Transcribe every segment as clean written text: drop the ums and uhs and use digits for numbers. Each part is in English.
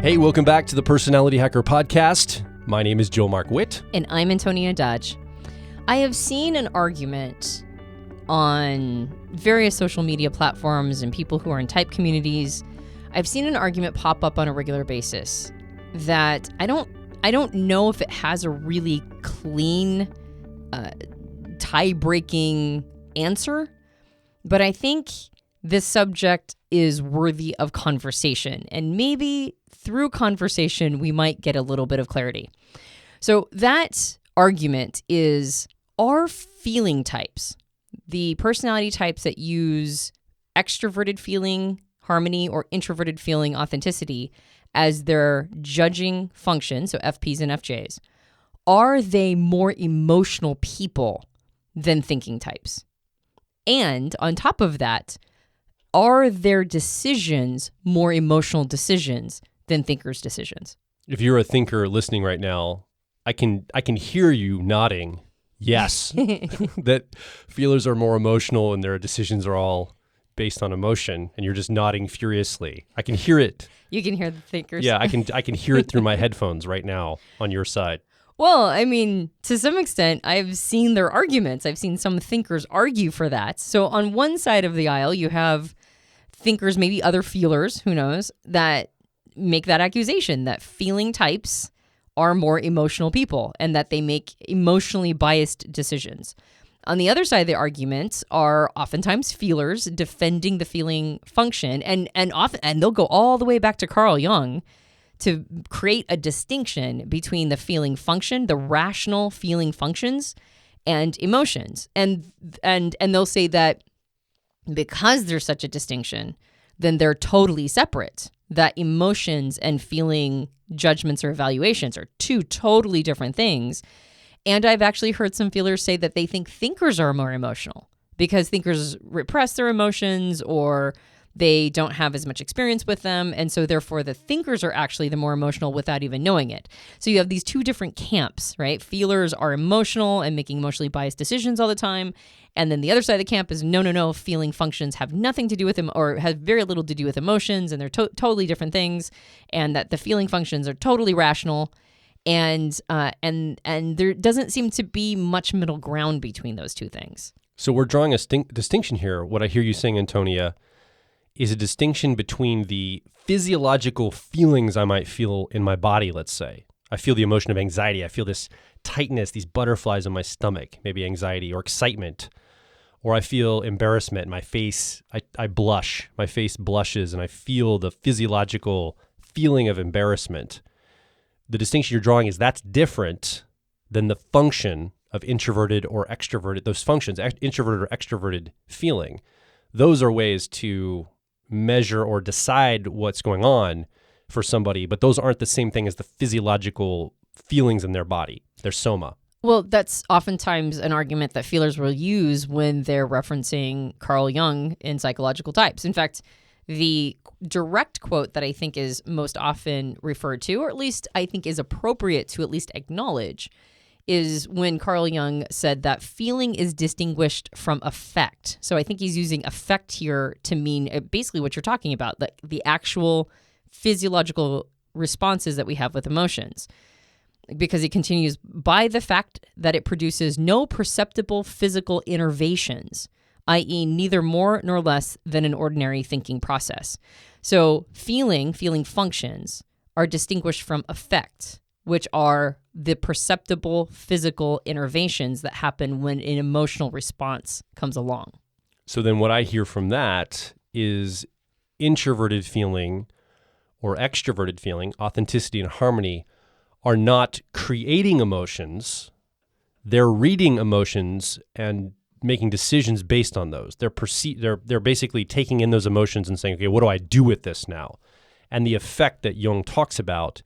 Hey, welcome back to the Personality Hacker Podcast. My name is Joe Mark Witt. And I'm Antonia Dodge. I have seen an argument on various social media platforms and people who are in type communities. I've seen an argument pop up on a regular basis that I don't know if it has a really clean, tie-breaking answer, but I think this subject is worthy of conversation, and maybe through conversation we might get a little bit of clarity. So that argument is, are feeling types, the personality types that use extroverted feeling harmony or introverted feeling authenticity as their judging function, so FPs and FJs, are they more emotional people than thinking types? And on top of that, are their decisions more emotional decisions than thinkers' decisions? If you're a thinker listening right now, I can hear you nodding. Yes, that feelers are more emotional and their decisions are all based on emotion, and you're just nodding furiously. I can hear it. You can hear the thinkers. Yeah, I can hear it through my headphones right now on your side. Well, I mean, to some extent, I've seen their arguments. I've seen some thinkers argue for that. So on one side of the aisle, you have thinkers, maybe other feelers, who knows, that make that accusation that feeling types are more emotional people and that they make emotionally biased decisions. On the other side of the argument are oftentimes feelers defending the feeling function, and they'll go all the way back to Carl Jung to create a distinction between the feeling function, the rational feeling functions, and emotions. And they'll say that because there's such a distinction, then they're totally separate, that emotions and feeling judgments or evaluations are two totally different things. And I've actually heard some feelers say that they think thinkers are more emotional because thinkers repress their emotions or they don't have as much experience with them. And so therefore the thinkers are actually the more emotional without even knowing it. So you have these two different camps, right? Feelers are emotional and making emotionally biased decisions all the time. And then the other side of the camp is no, feeling functions have nothing to do with them or have very little to do with emotions, and they're totally different things, and that the feeling functions are totally rational. And there doesn't seem to be much middle ground between those two things. So we're drawing a distinction here. What I hear you saying, Antonia, is a distinction between the physiological feelings I might feel in my body, let's say. I feel the emotion of anxiety. I feel this tightness, these butterflies in my stomach, maybe anxiety or excitement. Or I feel embarrassment. My face, I blush. My face blushes, and I feel the physiological feeling of embarrassment. The distinction you're drawing is that's different than the function of introverted or extroverted, those functions, introverted or extroverted feeling. Those are ways to measure or decide what's going on for somebody, but those aren't the same thing as the physiological feelings in their body, their soma. Well, that's oftentimes an argument that feelers will use when they're referencing Carl Jung in psychological types. In fact, the direct quote that I think is most often referred to, or at least I think is appropriate to at least acknowledge, is when Carl Jung said that feeling is distinguished from affect. So I think he's using affect here to mean basically what you're talking about, the actual physiological responses that we have with emotions. Because it continues, by the fact that it produces no perceptible physical innervations, i.e. neither more nor less than an ordinary thinking process. So feeling functions are distinguished from affect, which are the perceptible physical innervations that happen when an emotional response comes along. So then what I hear from that is introverted feeling or extroverted feeling, authenticity and harmony, are not creating emotions. They're reading emotions and making decisions based on those. They're basically taking in those emotions and saying, okay, what do I do with this now? And the effect that Jung talks about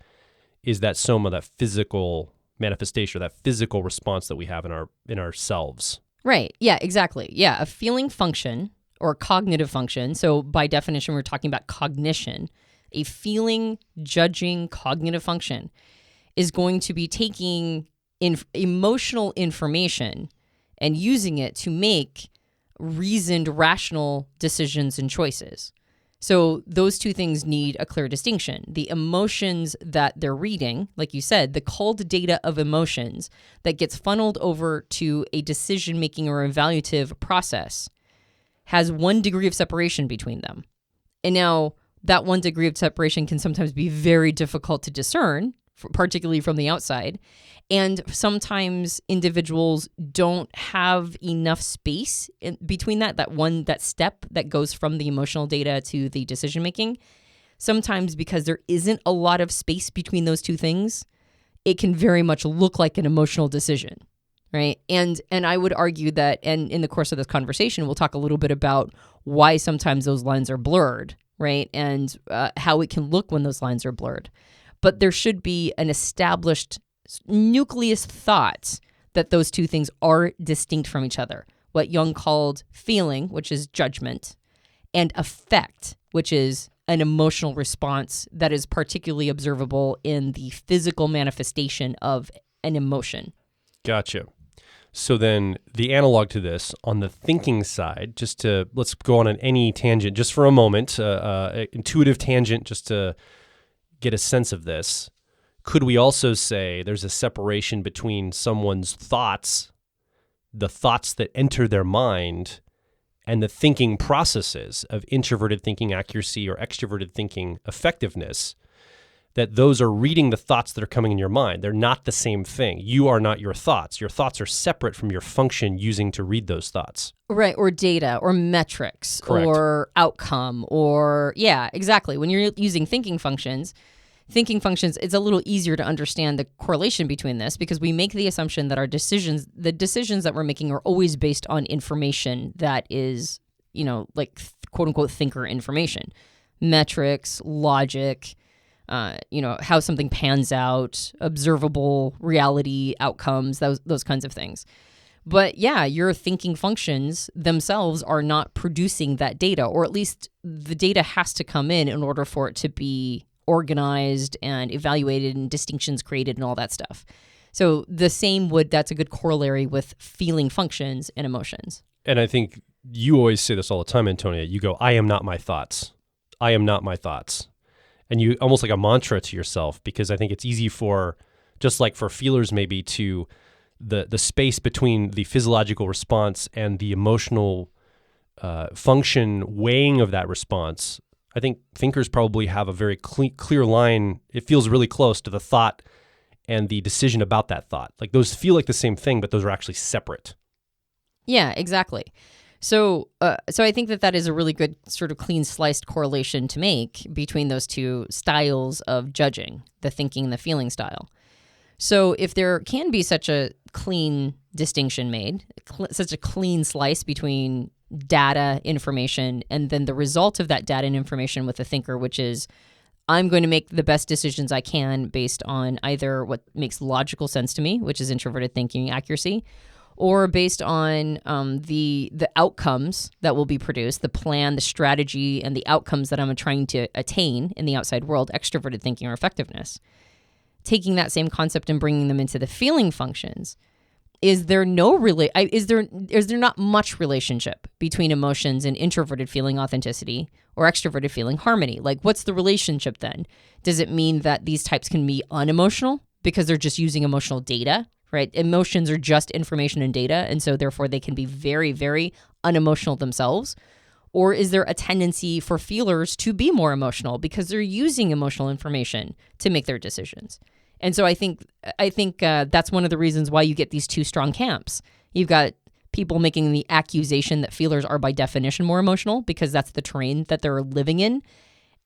is that soma, that physical manifestation, that physical response that we have in ourselves. Right. Yeah, exactly. Yeah, a feeling function or cognitive function. So by definition, we're talking about cognition. A feeling, judging, cognitive function is going to be taking emotional information and using it to make reasoned, rational decisions and choices. So those two things need a clear distinction. The emotions that they're reading, like you said, the culled data of emotions that gets funneled over to a decision-making or evaluative process has 1 degree of separation between them. And now that 1 degree of separation can sometimes be very difficult to discern, particularly from the outside. And sometimes individuals don't have enough space between that step that goes from the emotional data to the decision making. Sometimes because there isn't a lot of space between those two things, it can very much look like an emotional decision, right? And I would argue that, and in the course of this conversation, we'll talk a little bit about why sometimes those lines are blurred, right? And how it can look when those lines are blurred. But there should be an established nucleus thought that those two things are distinct from each other. What Jung called feeling, which is judgment, and affect, which is an emotional response that is particularly observable in the physical manifestation of an emotion. Gotcha. So then the analog to this on the thinking side, let's go on any tangent just for a moment, intuitive tangent just to get a sense of this. Could we also say there's a separation between someone's thoughts, the thoughts that enter their mind, and the thinking processes of introverted thinking accuracy or extroverted thinking effectiveness, that those are reading the thoughts that are coming in your mind? They're not the same thing. You are not your thoughts. Your thoughts are separate from your function using to read those thoughts. Right, or data, or metrics, Correct. Or outcome, or, yeah, exactly. When you're using thinking functions, it's a little easier to understand the correlation between this because we make the assumption that the decisions that we're making are always based on information that is, like quote unquote thinker information, metrics, logic, how something pans out, observable reality outcomes, those kinds of things. But yeah, your thinking functions themselves are not producing that data, or at least the data has to come in order for it to be organized and evaluated and distinctions created and all that stuff. So that's a good corollary with feeling functions and emotions. And I think you always say this all the time, Antonia. You go, I am not my thoughts. I am not my thoughts. And you almost like a mantra to yourself, because I think it's easy just like for feelers maybe to the space between the physiological response and the emotional function weighing of that response. I think thinkers probably have a very clear line. It feels really close to the thought and the decision about that thought. Like those feel like the same thing, but those are actually separate. Yeah, exactly. So I think that is a really good sort of clean sliced correlation to make between those two styles of judging, the thinking and the feeling style. So if there can be such a clean distinction made, such a clean slice between data, information, and then the result of that data and information with the thinker, which is I'm going to make the best decisions I can based on either what makes logical sense to me, which is introverted thinking accuracy, or based on the outcomes that will be produced, the plan, the strategy, and the outcomes that I'm trying to attain in the outside world, extroverted thinking or effectiveness. Taking that same concept and bringing them into the feeling functions, is there not much relationship between emotions and introverted feeling authenticity or extroverted feeling harmony? Like, what's the relationship then? Does it mean that these types can be unemotional because they're just using emotional data, right? Emotions are just information and data, and so therefore they can be very, very unemotional themselves. Or is there a tendency for feelers to be more emotional because they're using emotional information to make their decisions? And so I think that's one of the reasons why you get these two strong camps. You've got people making the accusation that feelers are by definition more emotional because that's the terrain that they're living in.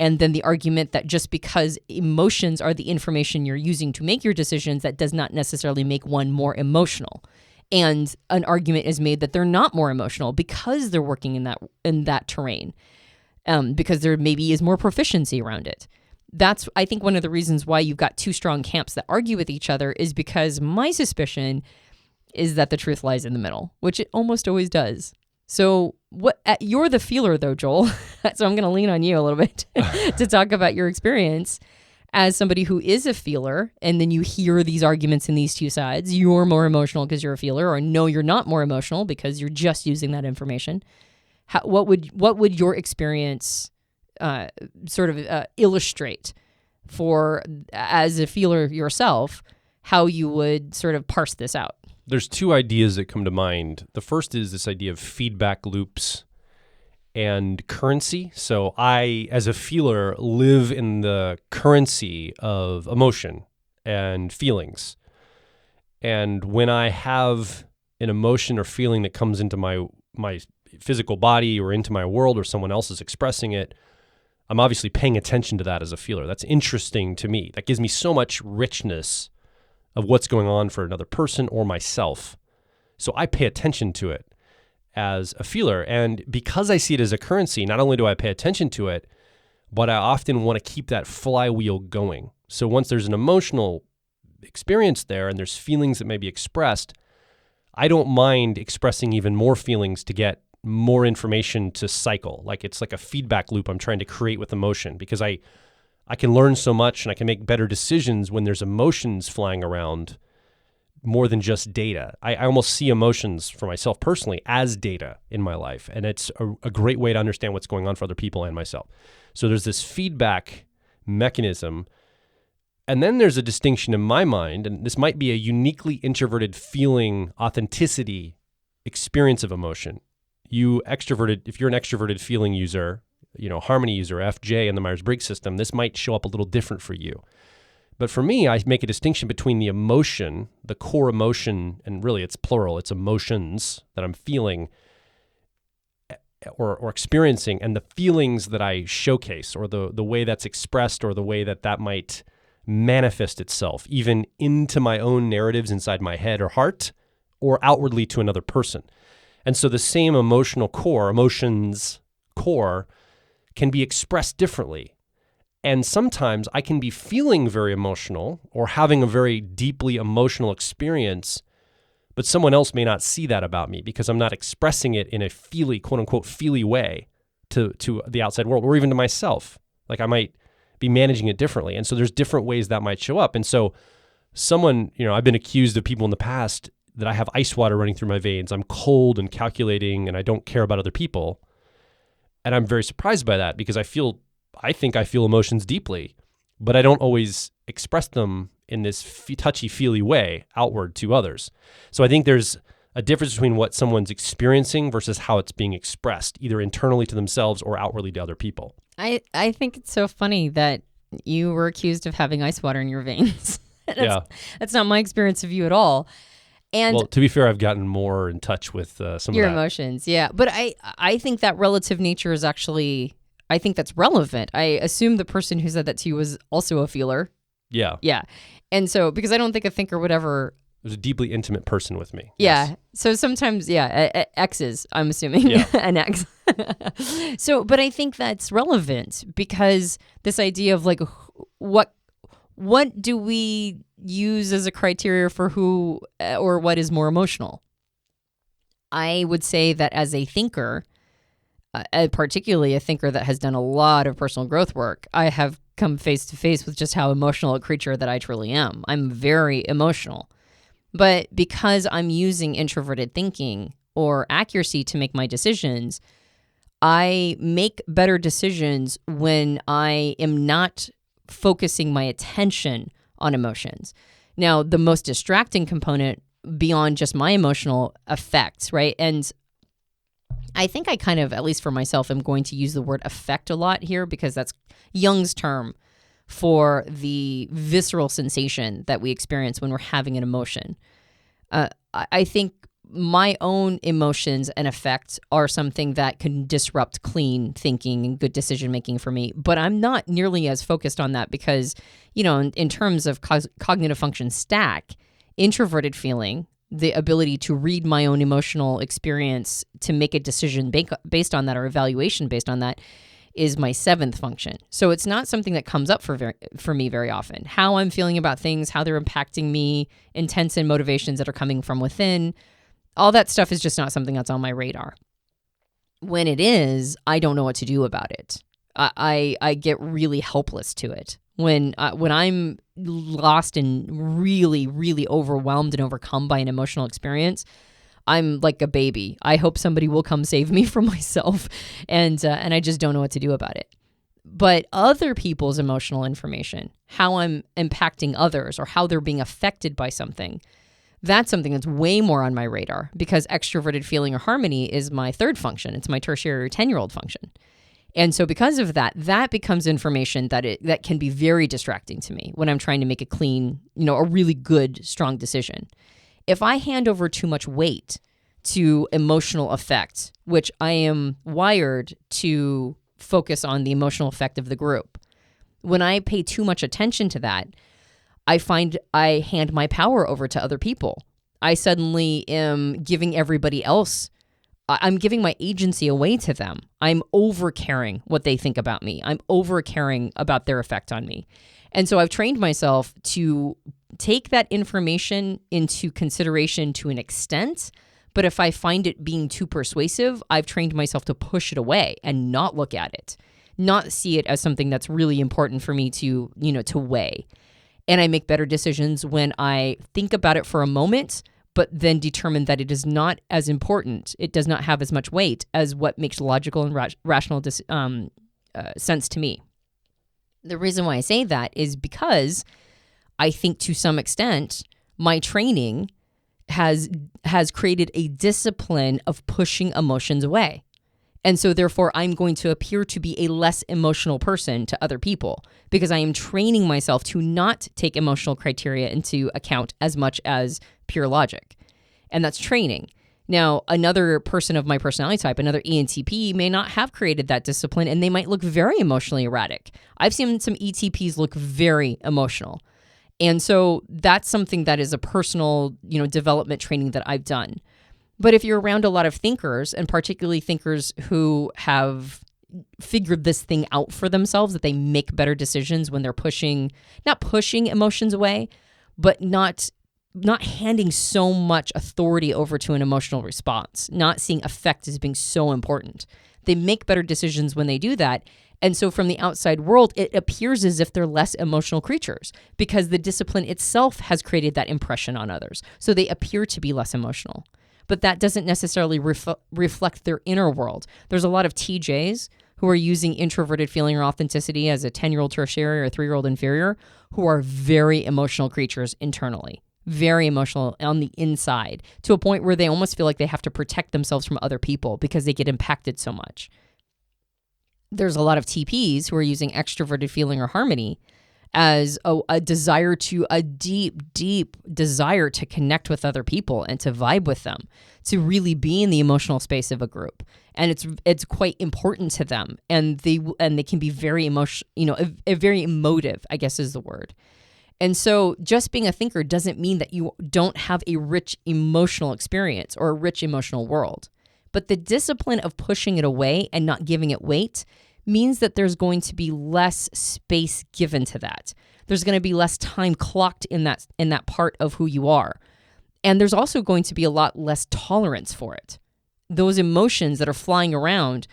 And then the argument that just because emotions are the information you're using to make your decisions, that does not necessarily make one more emotional. And an argument is made that they're not more emotional because they're working in that terrain, because there maybe is more proficiency around it. That's, I think, one of the reasons why you've got two strong camps that argue with each other is because my suspicion is that the truth lies in the middle, which it almost always does. So you're the feeler, though, Joel. So I'm going to lean on you a little bit to talk about your experience as somebody who is a feeler, and then you hear these arguments in these two sides. You're more emotional because you're a feeler, or no, you're not more emotional because you're just using that information. What would your experience illustrate for, as a feeler yourself, how you would sort of parse this out? There's two ideas that come to mind. The first is this idea of feedback loops and currency. So I, as a feeler, live in the currency of emotion and feelings. And when I have an emotion or feeling that comes into my physical body or into my world, or someone else is expressing it, I'm obviously paying attention to that as a feeler. That's interesting to me. That gives me so much richness of what's going on for another person or myself. So I pay attention to it as a feeler. And because I see it as a currency, not only do I pay attention to it, but I often want to keep that flywheel going. So once there's an emotional experience there and there's feelings that may be expressed, I don't mind expressing even more feelings to get more information to cycle. Like it's like a feedback loop I'm trying to create with emotion, because I can learn so much and I can make better decisions when there's emotions flying around more than just data. I almost see emotions for myself personally as data in my life. And it's a great way to understand what's going on for other people and myself. So there's this feedback mechanism. And then there's a distinction in my mind, and this might be a uniquely introverted feeling authenticity experience of emotion. If you're an extroverted feeling user, harmony user, FJ in the Myers-Briggs system, this might show up a little different for you. But for me, I make a distinction between the emotion, the core emotion, and really it's plural, it's emotions that I'm feeling or experiencing, and the feelings that I showcase, or the way that's expressed, or the way that might manifest itself, even into my own narratives inside my head or heart, or outwardly to another person. And so the same emotions core, can be expressed differently. And sometimes I can be feeling very emotional or having a very deeply emotional experience, but someone else may not see that about me because I'm not expressing it in a feely, quote unquote, feely way to the outside world, or even to myself. Like I might be managing it differently. And so there's different ways that might show up. And so I've been accused of people in the past that I have ice water running through my veins. I'm cold and calculating and I don't care about other people. And I'm very surprised by that, because I think I feel emotions deeply, but I don't always express them in this touchy-feely way outward to others. So I think there's a difference between what someone's experiencing versus how it's being expressed, either internally to themselves or outwardly to other people. I think it's so funny that you were accused of having ice water in your veins. That's not my experience of you at all. And well, to be fair, I've gotten more in touch with some your of that. emotions. Yeah. But I think that relative nature is actually, I think that's relevant. I assume the person who said that to you was also a feeler. Yeah. Yeah. And so, because I don't think a thinker would ever. It was a deeply intimate person with me. Yeah. Yes. So sometimes, exes, I'm assuming, an ex. So, but I think that's relevant, because this idea of like, what do we use as a criteria for who or what is more emotional? I would say that as a thinker, particularly a thinker that has done a lot of personal growth work, I have come face to face with just how emotional a creature that I truly am. I'm very emotional. But because I'm using introverted thinking or accuracy to make my decisions, I make better decisions when I am not focusing my attention on emotions. Now, the most distracting component beyond just my emotional effects, right? And I think I kind of, at least for myself, am going to use the word affect a lot here, because that's Jung's term for the visceral sensation that we experience when we're having an emotion. I think my own emotions and affects are something that can disrupt clean thinking and good decision making for me, but I'm not nearly as focused on that because, in terms of cognitive function stack, introverted feeling, the ability to read my own emotional experience to make a decision based on that, or evaluation based on that, is my 7th function. So it's not something that comes up for me very often. How I'm feeling about things, how they're impacting me, intents and motivations that are coming from within, all that stuff is just not something that's on my radar. When it is, I don't know what to do about it. I get really helpless to it. When I'm lost and really, really overwhelmed and overcome by an emotional experience, I'm like a baby. I hope somebody will come save me from myself, and I just don't know what to do about it. But other people's emotional information, how I'm impacting others or how they're being affected by something, that's something that's way more on my radar because extroverted feeling or harmony is my third function. It's my tertiary 10-year-old function. And so because of that, that becomes information that can be very distracting to me when I'm trying to make a clean, a really good, strong decision. If I hand over too much weight to emotional effect, which I am wired to focus on the emotional effect of the group, when I pay too much attention to that, I find I hand my power over to other people. I suddenly am giving everybody else, I'm giving my agency away to them. I'm over caring what they think about me. I'm over caring about their effect on me. And so I've trained myself to take that information into consideration to an extent, but if I find it being too persuasive, I've trained myself to push it away and not look at it, not see it as something that's really important for me to weigh. And I make better decisions when I think about it for a moment, but then determine that it is not as important. It does not have as much weight as what makes logical and rational sense to me. The reason why I say that is because I think to some extent my training has created a discipline of pushing emotions away. And so therefore I'm going to appear to be a less emotional person to other people because I am training myself to not take emotional criteria into account as much as pure logic. And that's training. Now, another person of my personality type, another ENTP, may not have created that discipline and they might look very emotionally erratic. I've seen some ETPs look very emotional. And so that's something that is a personal, development training that I've done. But if you're around a lot of thinkers, and particularly thinkers who have figured this thing out for themselves, that they make better decisions when they're not pushing emotions away, but not handing so much authority over to an emotional response, not seeing effect as being so important. They make better decisions when they do that. And so from the outside world, it appears as if they're less emotional creatures because the discipline itself has created that impression on others. So they appear to be less emotional. But that doesn't necessarily reflect their inner world. There's a lot of TJs who are using introverted feeling or authenticity as a 10-year-old tertiary or a 3-year-old inferior who are very emotional creatures internally, very emotional on the inside, to a point where they almost feel like they have to protect themselves from other people because they get impacted so much. There's a lot of TPs who are using extroverted feeling or harmony as a deep desire to connect with other people and to vibe with them, to really be in the emotional space of a group. And it's quite important to them. And they can be very very emotive, I guess is the word. And so just being a thinker doesn't mean that you don't have a rich emotional experience or a rich emotional world. But the discipline of pushing it away and not giving it weight means that there's going to be less space given to that. There's going to be less time clocked in that part of who you are. And there's also going to be a lot less tolerance for it. Those emotions that are flying around,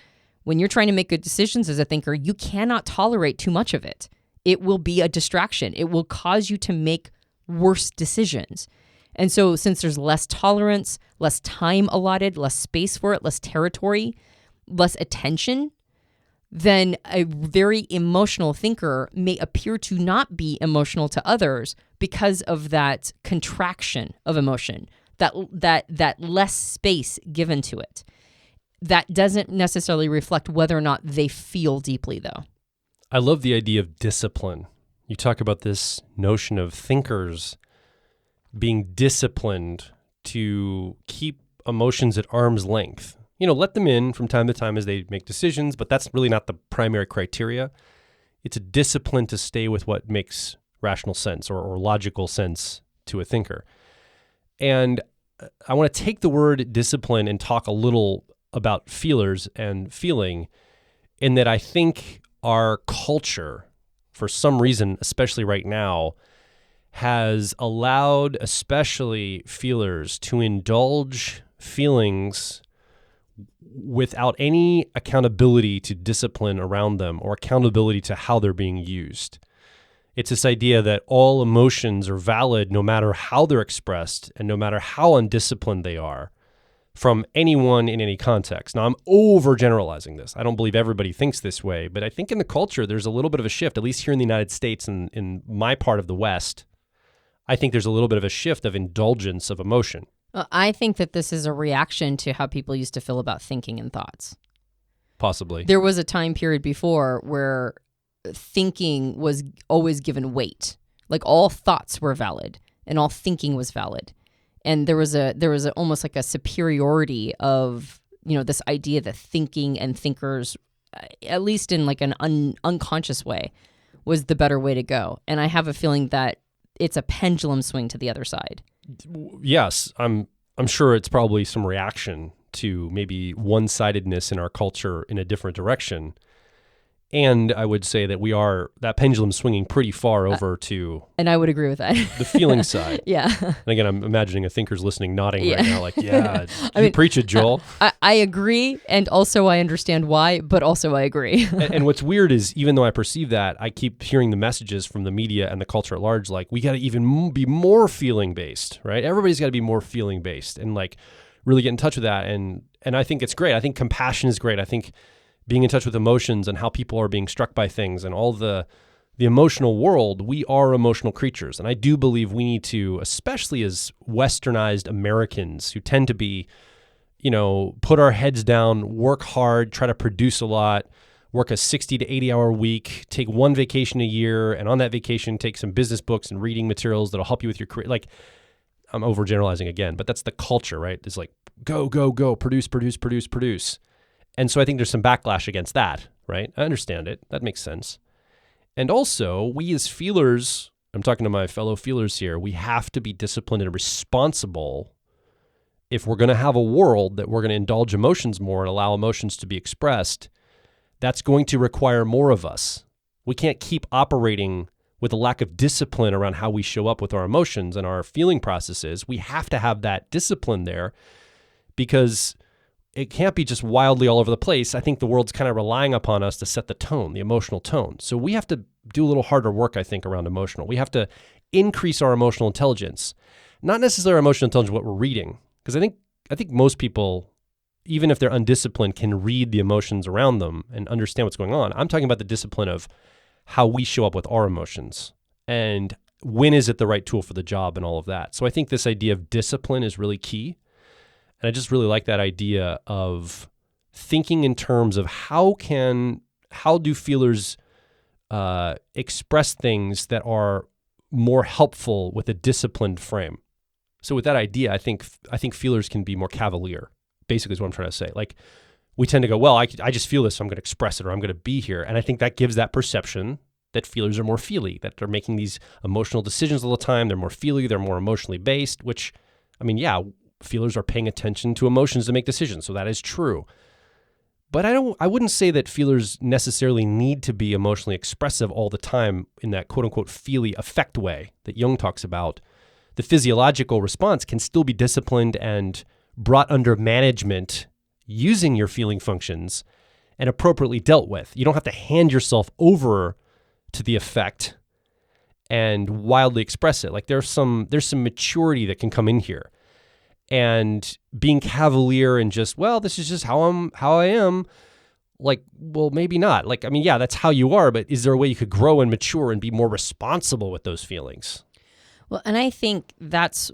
when you're trying to make good decisions as a thinker, you cannot tolerate too much of it. It will be a distraction. It will cause you to make worse decisions. And so since there's less tolerance, less time allotted, less space for it, less territory, less attention, then a very emotional thinker may appear to not be emotional to others because of that contraction of emotion, that less space given to it. That doesn't necessarily reflect whether or not they feel deeply, though. I love the idea of discipline. You talk about this notion of thinkers being disciplined to keep emotions at arm's length. Let them in from time to time as they make decisions, but that's really not the primary criteria. It's a discipline to stay with what makes rational sense or logical sense to a thinker. And I want to take the word discipline and talk a little about feelers and feeling, in that I think our culture, for some reason, especially right now, has allowed especially feelers to indulge feelings without any accountability to discipline around them or accountability to how they're being used. It's this idea that all emotions are valid no matter how they're expressed and no matter how undisciplined they are. from anyone in any context. Now, I'm overgeneralizing this. I don't believe everybody thinks this way, but I think in the culture, there's a little bit of a shift, at least here in the United States and in my part of the West. I think there's a little bit of a shift of indulgence of emotion. I think that this is a reaction to how people used to feel about thinking and thoughts. Possibly. There was a time period before where thinking was always given weight. Like all thoughts were valid and all thinking was valid. And there was almost like a superiority of, this idea that thinking and thinkers, at least in like an unconscious way, was the better way to go. And I have a feeling that it's a pendulum swing to the other side. Yes, I'm sure it's probably some reaction to maybe one-sidedness in our culture in a different direction. And I would say that that pendulum swinging pretty far over to... And I would agree with that. The feeling side. Yeah. And again, I'm imagining a thinker's listening, nodding right now, like, yeah, preach it, Joel. I agree, and also I understand why, but also I agree. And what's weird is, even though I perceive that, I keep hearing the messages from the media and the culture at large, like, we got to even be more feeling-based, right? Everybody's got to be more feeling-based and, like, really get in touch with that. And I think it's great. I think compassion is great. I think being in touch with emotions and how people are being struck by things and all the emotional world, we are emotional creatures. And I do believe we need to, especially as westernized Americans who tend to be, put our heads down, work hard, try to produce a lot, work a 60 to 80 hour week, take one vacation a year, and on that vacation, take some business books and reading materials that'll help you with your career. Like, I'm overgeneralizing again, but that's the culture, right? It's like, go, produce. And so I think there's some backlash against that, right? I understand it. That makes sense. And also, we as feelers, I'm talking to my fellow feelers here, we have to be disciplined and responsible if we're going to have a world that we're going to indulge emotions more and allow emotions to be expressed. That's going to require more of us. We can't keep operating with a lack of discipline around how we show up with our emotions and our feeling processes. We have to have that discipline there because it can't be just wildly all over the place. I think the world's kind of relying upon us to set the tone, the emotional tone. So we have to do a little harder work, I think, around emotional. We have to increase our emotional intelligence, not necessarily our emotional intelligence, what we're reading. Because I think most people, even if they're undisciplined, can read the emotions around them and understand what's going on. I'm talking about the discipline of how we show up with our emotions and when is it the right tool for the job and all of that. So I think this idea of discipline is really key. And I just really like that idea of thinking in terms of how do feelers express things that are more helpful with a disciplined frame. So with that idea, I think feelers can be more cavalier, basically is what I'm trying to say. Like, we tend to go, well, I just feel this, so I'm going to express it, or I'm going to be here. And I think that gives that perception that feelers are more feely, that they're making these emotional decisions all the time. They're more feely, they're more emotionally based, which, I mean, yeah, feelers are paying attention to emotions to make decisions, so that is true. But I wouldn't say that feelers necessarily need to be emotionally expressive all the time in that quote-unquote feely affect way that Jung talks about. The physiological response can still be disciplined and brought under management using your feeling functions and appropriately dealt with. You don't have to hand yourself over to the effect and wildly express it. Like, there's some maturity that can come in here. And being cavalier and just, well, this is just how I am, like, well, maybe not. Like, I mean, yeah, that's how you are, but is there a way you could grow and mature and be more responsible with those feelings? Well, and I think this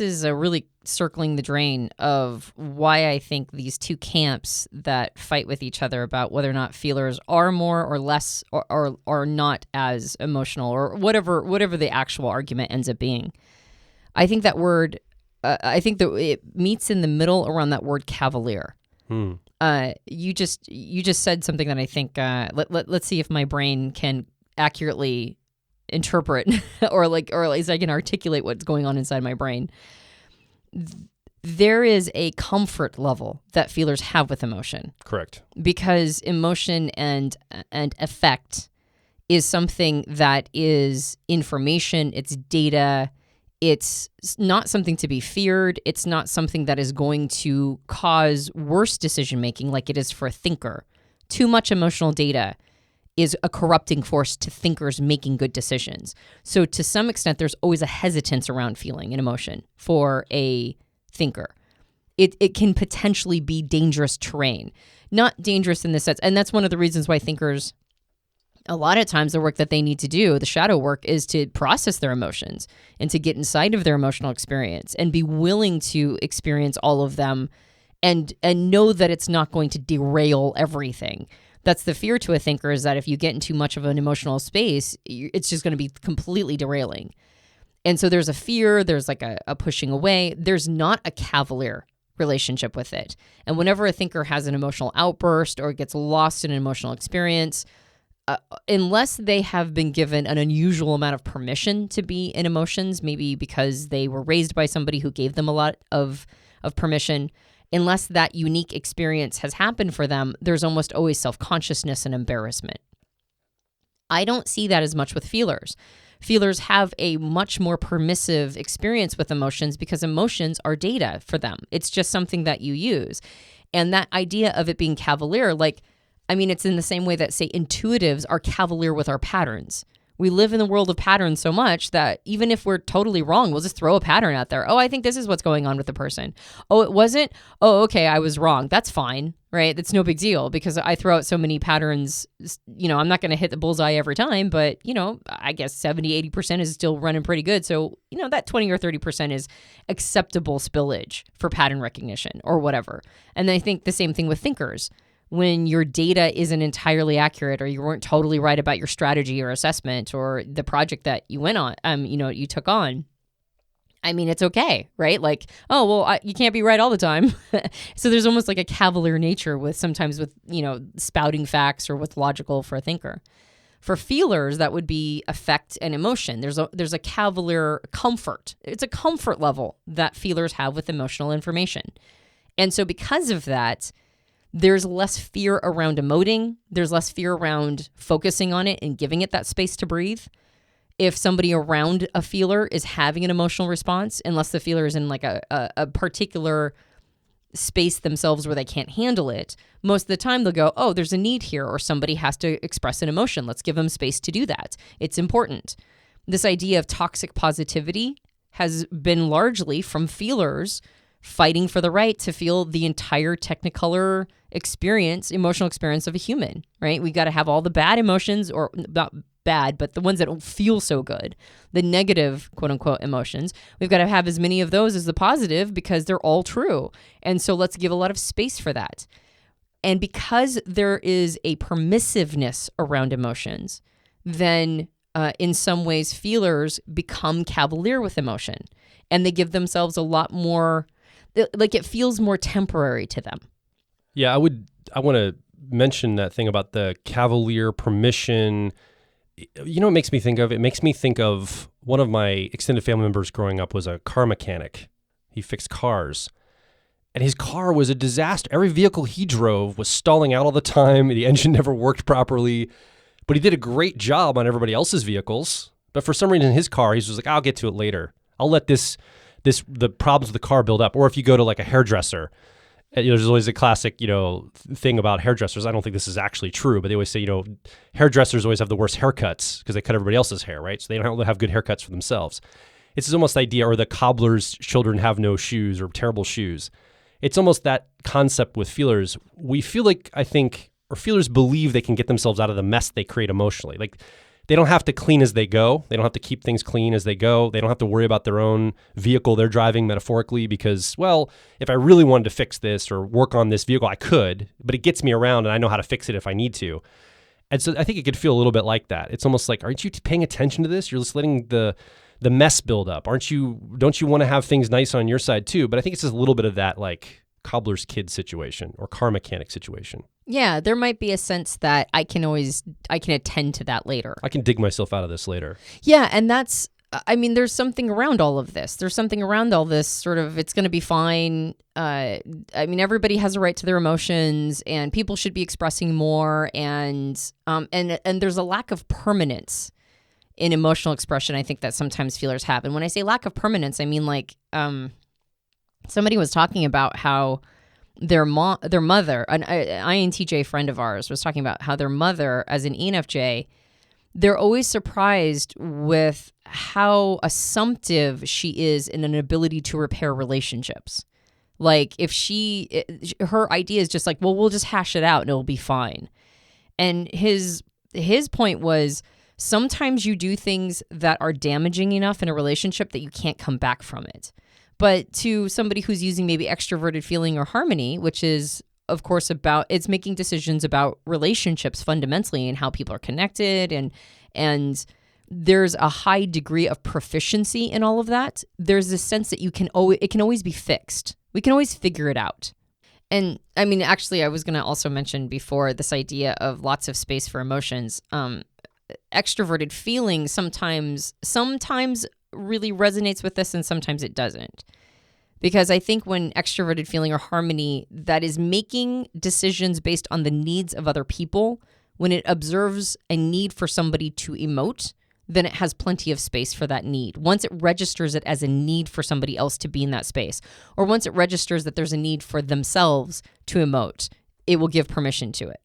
is a really circling the drain of why I think these two camps that fight with each other about whether or not feelers are more or less or are not as emotional or whatever the actual argument ends up being. I think that word... I think that it meets in the middle around that word cavalier. You just said something that I think let's see if my brain can accurately interpret or at least I can articulate what's going on inside my brain. There is a comfort level that feelers have with emotion. Correct. Because emotion and affect is something that is information, it's data. It's not something to be feared. It's not something that is going to cause worse decision-making like it is for a thinker. Too much emotional data is a corrupting force to thinkers making good decisions. So to some extent, there's always a hesitance around feeling and emotion for a thinker. it can potentially be dangerous terrain. Not dangerous in the sense, and that's one of the reasons why thinkers, a lot of times the work that they need to do, the shadow work, is to process their emotions and to get inside of their emotional experience and be willing to experience all of them and know that it's not going to derail everything. That's the fear to a thinker, is that if you get into much of an emotional space, it's just going to be completely derailing. And so there's a fear, there's like a pushing away. There's not a cavalier relationship with it. And whenever a thinker has an emotional outburst or gets lost in an emotional experience, unless they have been given an unusual amount of permission to be in emotions, maybe because they were raised by somebody who gave them a lot of permission, unless that unique experience has happened for them, there's almost always self-consciousness and embarrassment. I don't see that as much with feelers. Feelers have a much more permissive experience with emotions because emotions are data for them. It's just something that you use. And that idea of it being cavalier, it's in the same way that, say, intuitives are cavalier with our patterns. We live in the world of patterns so much that even if we're totally wrong, we'll just throw a pattern out there. Oh, I think this is what's going on with the person. Oh, it wasn't? Oh, okay, I was wrong. That's fine, right? That's no big deal because I throw out so many patterns. I'm not going to hit the bullseye every time, but, I guess 70, 80% is still running pretty good. So, that 20 or 30% is acceptable spillage for pattern recognition or whatever. And I think the same thing with thinkers. When your data isn't entirely accurate or you weren't totally right about your strategy or assessment or the project that you went on, you took on, it's okay, right? You can't be right all the time. So there's almost like a cavalier nature sometimes with spouting facts or what's logical for a thinker. For feelers, that would be affect and emotion. There's a cavalier comfort. It's a comfort level that feelers have with emotional information. And so because of that, there's less fear around emoting. There's less fear around focusing on it and giving it that space to breathe. If somebody around a feeler is having an emotional response, unless the feeler is in like a particular space themselves where they can't handle it, most of the time they'll go, oh, there's a need here, or somebody has to express an emotion. Let's give them space to do that. It's important. This idea of toxic positivity has been largely from feelers fighting for the right to feel the entire technicolor emotional experience of a human, right? We got to have all the bad emotions, or not bad, but the ones that don't feel so good, the negative, quote unquote, emotions. We've got to have as many of those as the positive because they're all true. And so let's give a lot of space for that. And because there is a permissiveness around emotions, then in some ways feelers become cavalier with emotion, and they give themselves a lot more, it feels more temporary to them. Yeah, I want to mention that thing about the cavalier permission. What it makes me think of? It makes me think of one of my extended family members growing up was a car mechanic. He fixed cars. And his car was a disaster. Every vehicle he drove was stalling out all the time. The engine never worked properly. But he did a great job on everybody else's vehicles. But for some reason, his car, he's just like, I'll get to it later. I'll let the problems with the car build up. Or if you go to like a hairdresser, there's always a classic, thing about hairdressers. I don't think this is actually true, but they always say, hairdressers always have the worst haircuts because they cut everybody else's hair, right? So they don't have good haircuts for themselves. It's almost the idea, or the cobbler's children have no shoes or terrible shoes. It's almost that concept with feelers. We feel like, I think, or feelers believe they can get themselves out of the mess they create emotionally. Like, they don't have to clean as they go. They don't have to keep things clean as they go. They don't have to worry about their own vehicle they're driving metaphorically because, well, if I really wanted to fix this or work on this vehicle, I could, but it gets me around and I know how to fix it if I need to. And so I think it could feel a little bit like that. It's almost like, aren't you paying attention to this? You're just letting the mess build up. Don't you want to have things nice on your side too? But I think it's just a little bit of that like cobbler's kid situation or car mechanic situation. Yeah, there might be a sense that I can attend to that later. I can dig myself out of this later. Yeah, and there's something around all of this. There's something around all this sort of, it's going to be fine. Everybody has a right to their emotions, and people should be expressing more, and there's a lack of permanence in emotional expression, I think, that sometimes feelers have. And when I say lack of permanence, I mean somebody was talking about how their mother, an INTJ friend of ours, was talking about how their mother, as an ENFJ, they're always surprised with how assumptive she is in an ability to repair relationships. Like if her idea is just like, well, we'll just hash it out and it'll be fine. And his point was, sometimes you do things that are damaging enough in a relationship that you can't come back from it. But to somebody who's using maybe extroverted feeling or harmony, which is, of course, it's making decisions about relationships fundamentally and how people are connected, and there's a high degree of proficiency in all of that. There's this sense that it can always be fixed. We can always figure it out. And I mean, actually, I was going to also mention before this idea of lots of space for emotions. Extroverted feeling sometimes really resonates with this and sometimes it doesn't. Because I think when extroverted feeling or harmony, that is making decisions based on the needs of other people, when it observes a need for somebody to emote, then it has plenty of space for that need. Once it registers it as a need for somebody else to be in that space, or once it registers that there's a need for themselves to emote, it will give permission to it.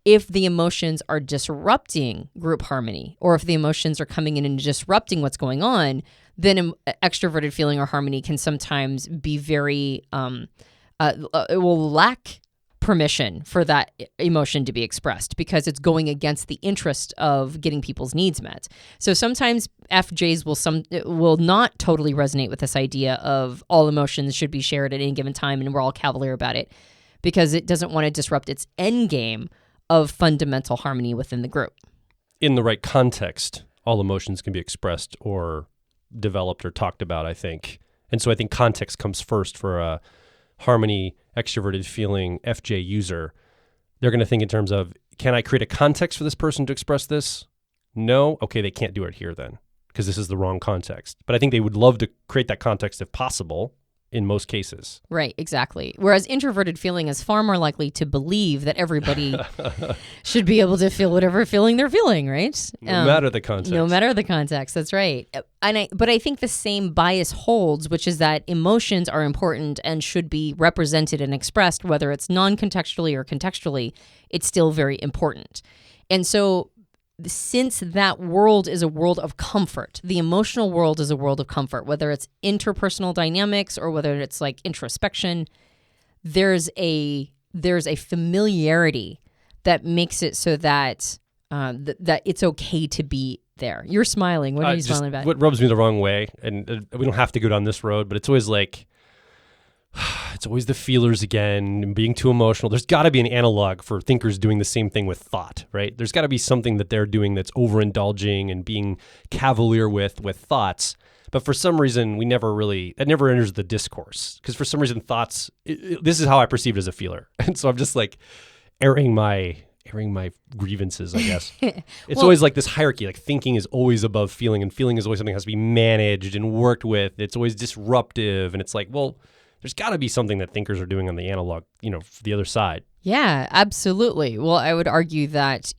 If the emotions are disrupting group harmony, or if the emotions are coming in and disrupting what's going on, then extroverted feeling or harmony can sometimes be very, it will lack permission for that emotion to be expressed because it's going against the interest of getting people's needs met. So sometimes FJs will not totally resonate with this idea of all emotions should be shared at any given time and we're all Cavalier about it because it doesn't want to disrupt its end game of fundamental harmony within the group. In the right context, all emotions can be expressed or developed or talked about, I think. And so I think context comes first for a harmony, extroverted feeling, FJ user. They're going to think in terms of, can I create a context for this person to express this? No? Okay, they can't do it here then because this is the wrong context. But I think they would love to create that context if possible in most cases. Right, exactly. Whereas introverted feeling is far more likely to believe that everybody should be able to feel whatever feeling they're feeling, right? No matter the context. No matter the context, that's right. But I think the same bias holds, which is that emotions are important and should be represented and expressed, whether it's non-contextually or contextually, it's still very important. And so since that world is a world of comfort, the emotional world is a world of comfort, whether it's interpersonal dynamics or whether it's like introspection, there's a familiarity that makes it so that that it's okay to be there. You're smiling. What are you smiling about? What rubs me the wrong way, and we don't have to go down this road, but it's always like, it's always the feelers again, and being too emotional. There's got to be an analog for thinkers doing the same thing with thought, right? There's got to be something that they're doing that's overindulging and being cavalier with thoughts. But for some reason, it never enters the discourse. Because for some reason, thoughts, this is how I perceive it as a feeler. And so I'm just like airing my grievances, I guess. It's always like this hierarchy, like thinking is always above feeling, and feeling is always something that has to be managed and worked with. It's always disruptive. And it's like, well, there's got to be something that thinkers are doing on the analog, for the other side. Yeah, absolutely. Well, I would argue that,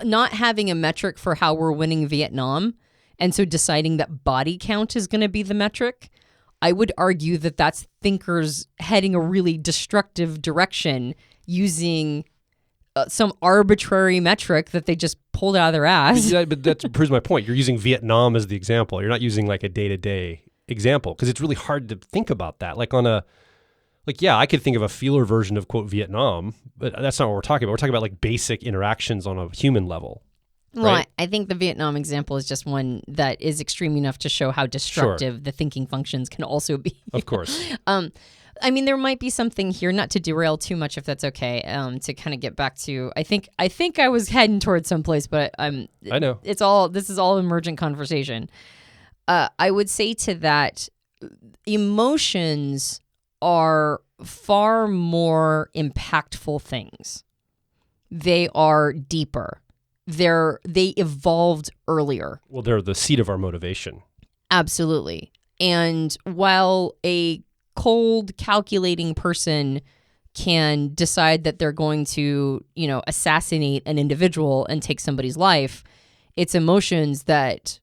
not having a metric for how we're winning Vietnam, and so deciding that body count is going to be the metric, I would argue that that's thinkers heading a really destructive direction using some arbitrary metric that they just pulled out of their ass. Yeah, but that proves my point. You're using Vietnam as the example. You're not using like a day-to-day example, because it's really hard to think about that. I could think of a feeler version of, quote, Vietnam, but that's not what we're talking about. We're talking about like basic interactions on a human level. Well, right? I think the Vietnam example is just one that is extreme enough to show how destructive the thinking functions can also be. Of course. There might be something here, not to derail too much, if that's okay, to kind of get back to, I think I was heading towards someplace, but I know. This is all emergent conversation. I would say to that, emotions are far more impactful things. They are deeper. They evolved earlier. Well, they're the seat of our motivation. Absolutely. And while a cold, calculating person can decide that they're going to, assassinate an individual and take somebody's life, it's emotions that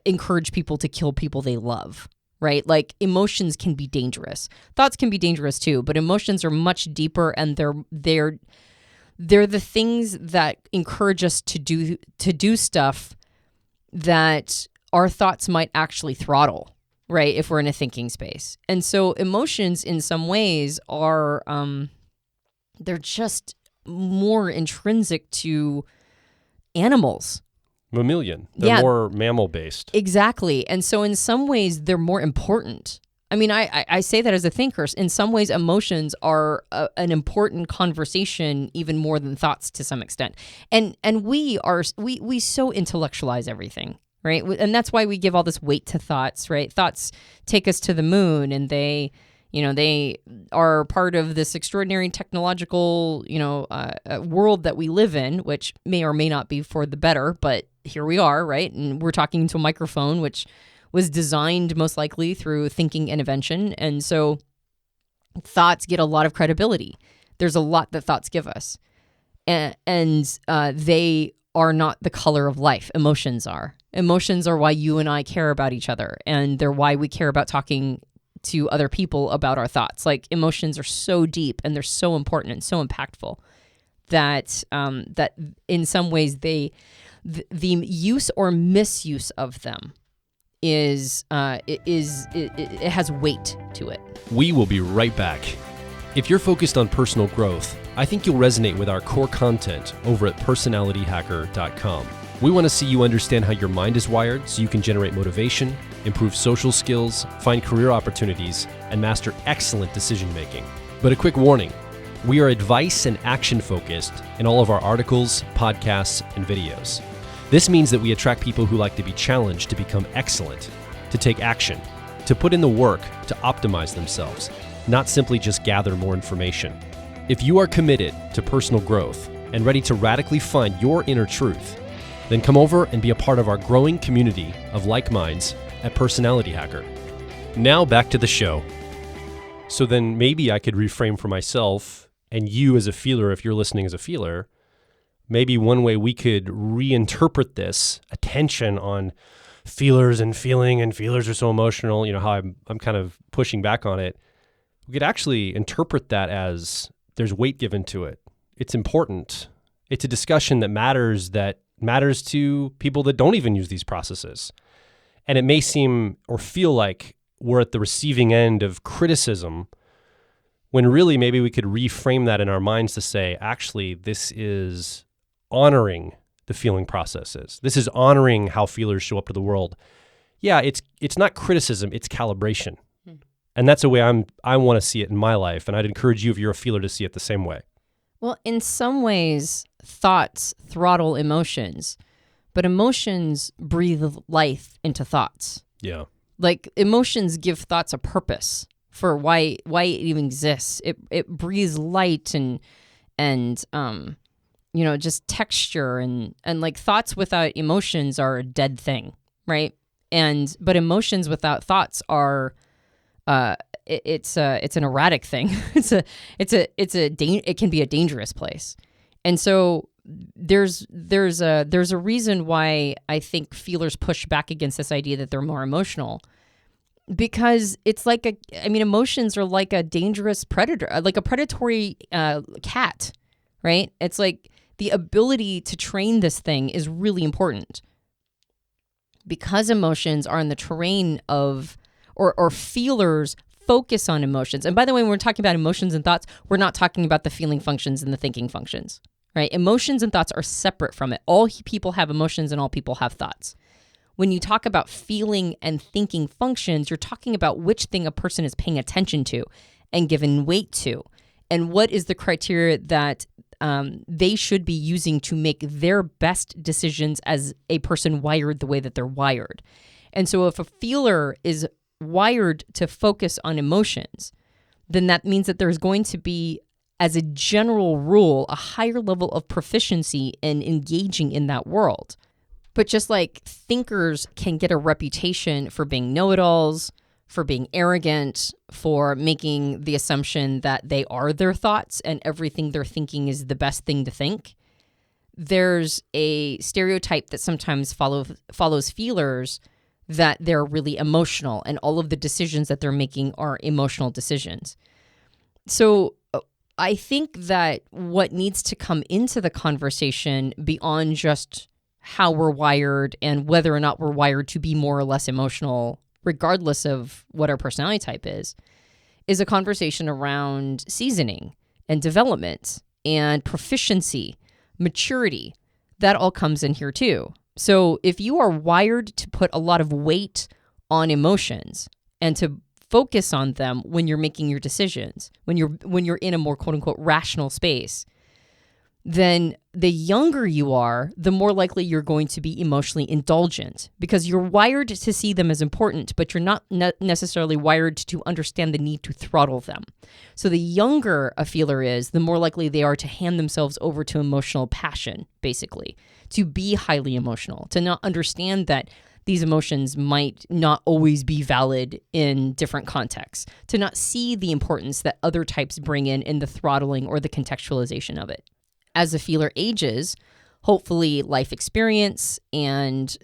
encourage people to kill people they love, right? Like emotions can be dangerous. Thoughts can be dangerous too, but emotions are much deeper, and they're the things that encourage us to do stuff that our thoughts might actually throttle, right? If we're in a thinking space. And so emotions in some ways are, they're just more intrinsic to animals. Mammalian. They're more mammal-based. Exactly. And so in some ways, they're more important. I mean, I say that as a thinker. In some ways, emotions are an important conversation, even more than thoughts to some extent. And we so intellectualize everything, right? And that's why we give all this weight to thoughts, right? Thoughts take us to the moon, and they are part of this extraordinary technological, world that we live in, which may or may not be for the better, but here we are, right? And we're talking to a microphone, which was designed most likely through thinking intervention. And so thoughts get a lot of credibility. There's a lot that thoughts give us. And they are not the color of life. Emotions are. Emotions are why you and I care about each other. And they're why we care about talking to other people about our thoughts. Like, emotions are so deep and they're so important and so impactful that that in some ways the use or misuse of them it has weight to it. We will be right back. If you're focused on personal growth, I think you'll resonate with our core content over at personalityhacker.com. We want to see you understand how your mind is wired so you can generate motivation, improve social skills, find career opportunities, and master excellent decision making. But a quick warning, we are advice and action focused in all of our articles, podcasts, and videos. This means that we attract people who like to be challenged to become excellent, to take action, to put in the work to optimize themselves, not simply just gather more information. If you are committed to personal growth and ready to radically find your inner truth, then come over and be a part of our growing community of like minds at Personality Hacker. Now back to the show. So then maybe I could reframe for myself, and you as a feeler, if you're listening as a feeler, maybe one way we could reinterpret this attention on feelers and feeling, and feelers are so emotional, how I'm kind of pushing back on it. We could actually interpret that as there's weight given to it. It's important. It's a discussion that matters to people that don't even use these processes. And it may seem or feel like we're at the receiving end of criticism, when really maybe we could reframe that in our minds to say, actually, this is honoring the feeling processes. This is honoring how feelers show up to the world. Yeah, it's not criticism, it's calibration. And that's the way I want to see it in my life. And I'd encourage you, if you're a feeler, to see it the same way. Well, in some ways, thoughts throttle emotions, but emotions breathe life into thoughts. Yeah. Like, emotions give thoughts a purpose for why it even exists. It breathes light and just texture and like, thoughts without emotions are a dead thing, right? But emotions without thoughts are it's an erratic thing. It can be a dangerous place. And so there's a reason why I think feelers push back against this idea that they're more emotional, because it's like emotions are like a dangerous predator, like a predatory cat, right? It's like the ability to train this thing is really important, because emotions are in the terrain of, or feelers focus on emotions. And by the way, when we're talking about emotions and thoughts, we're not talking about the feeling functions and the thinking functions, right? Emotions and thoughts are separate from it. All people have emotions and all people have thoughts. When you talk about feeling and thinking functions, you're talking about which thing a person is paying attention to and giving weight to, and what is the criteria that they should be using to make their best decisions as a person wired the way that they're wired. And so if a feeler is wired to focus on emotions, then that means that there's going to be, as a general rule, a higher level of proficiency in engaging in that world. But just like thinkers can get a reputation for being know-it-alls, for being arrogant, for making the assumption that they are their thoughts and everything they're thinking is the best thing to think, there's a stereotype that sometimes follows feelers that they're really emotional and all of the decisions that they're making are emotional decisions. So I think that what needs to come into the conversation beyond just how we're wired and whether or not we're wired to be more or less emotional regardless of what our personality type is a conversation around seasoning and development and proficiency, maturity. That all comes in here too. So if you are wired to put a lot of weight on emotions and to focus on them when you're making your decisions, when you're in a more quote unquote rational space, then the younger you are, the more likely you're going to be emotionally indulgent because you're wired to see them as important, but you're not necessarily wired to understand the need to throttle them. So the younger a feeler is, the more likely they are to hand themselves over to emotional passion, basically, to be highly emotional, to not understand that these emotions might not always be valid in different contexts, to not see the importance that other types bring in the throttling or the contextualization of it. As a feeler ages, hopefully life experience and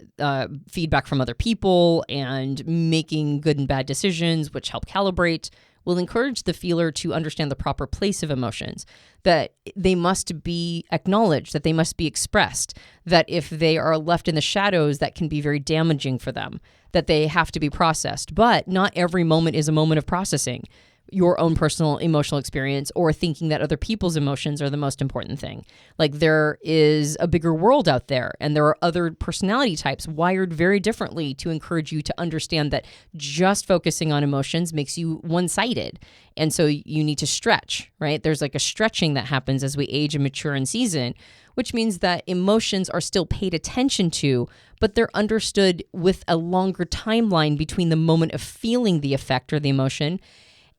feedback from other people and making good and bad decisions, which help calibrate, will encourage the feeler to understand the proper place of emotions, that they must be acknowledged, that they must be expressed, that if they are left in the shadows, that can be very damaging for them, that they have to be processed. But not every moment is a moment of processing your own personal emotional experience or thinking that other people's emotions are the most important thing. Like there is a bigger world out there and there are other personality types wired very differently to encourage you to understand that just focusing on emotions makes you one-sided. And so you need to stretch, right? There's like a stretching that happens as we age and mature and season, which means that emotions are still paid attention to, but they're understood with a longer timeline between the moment of feeling the effect or the emotion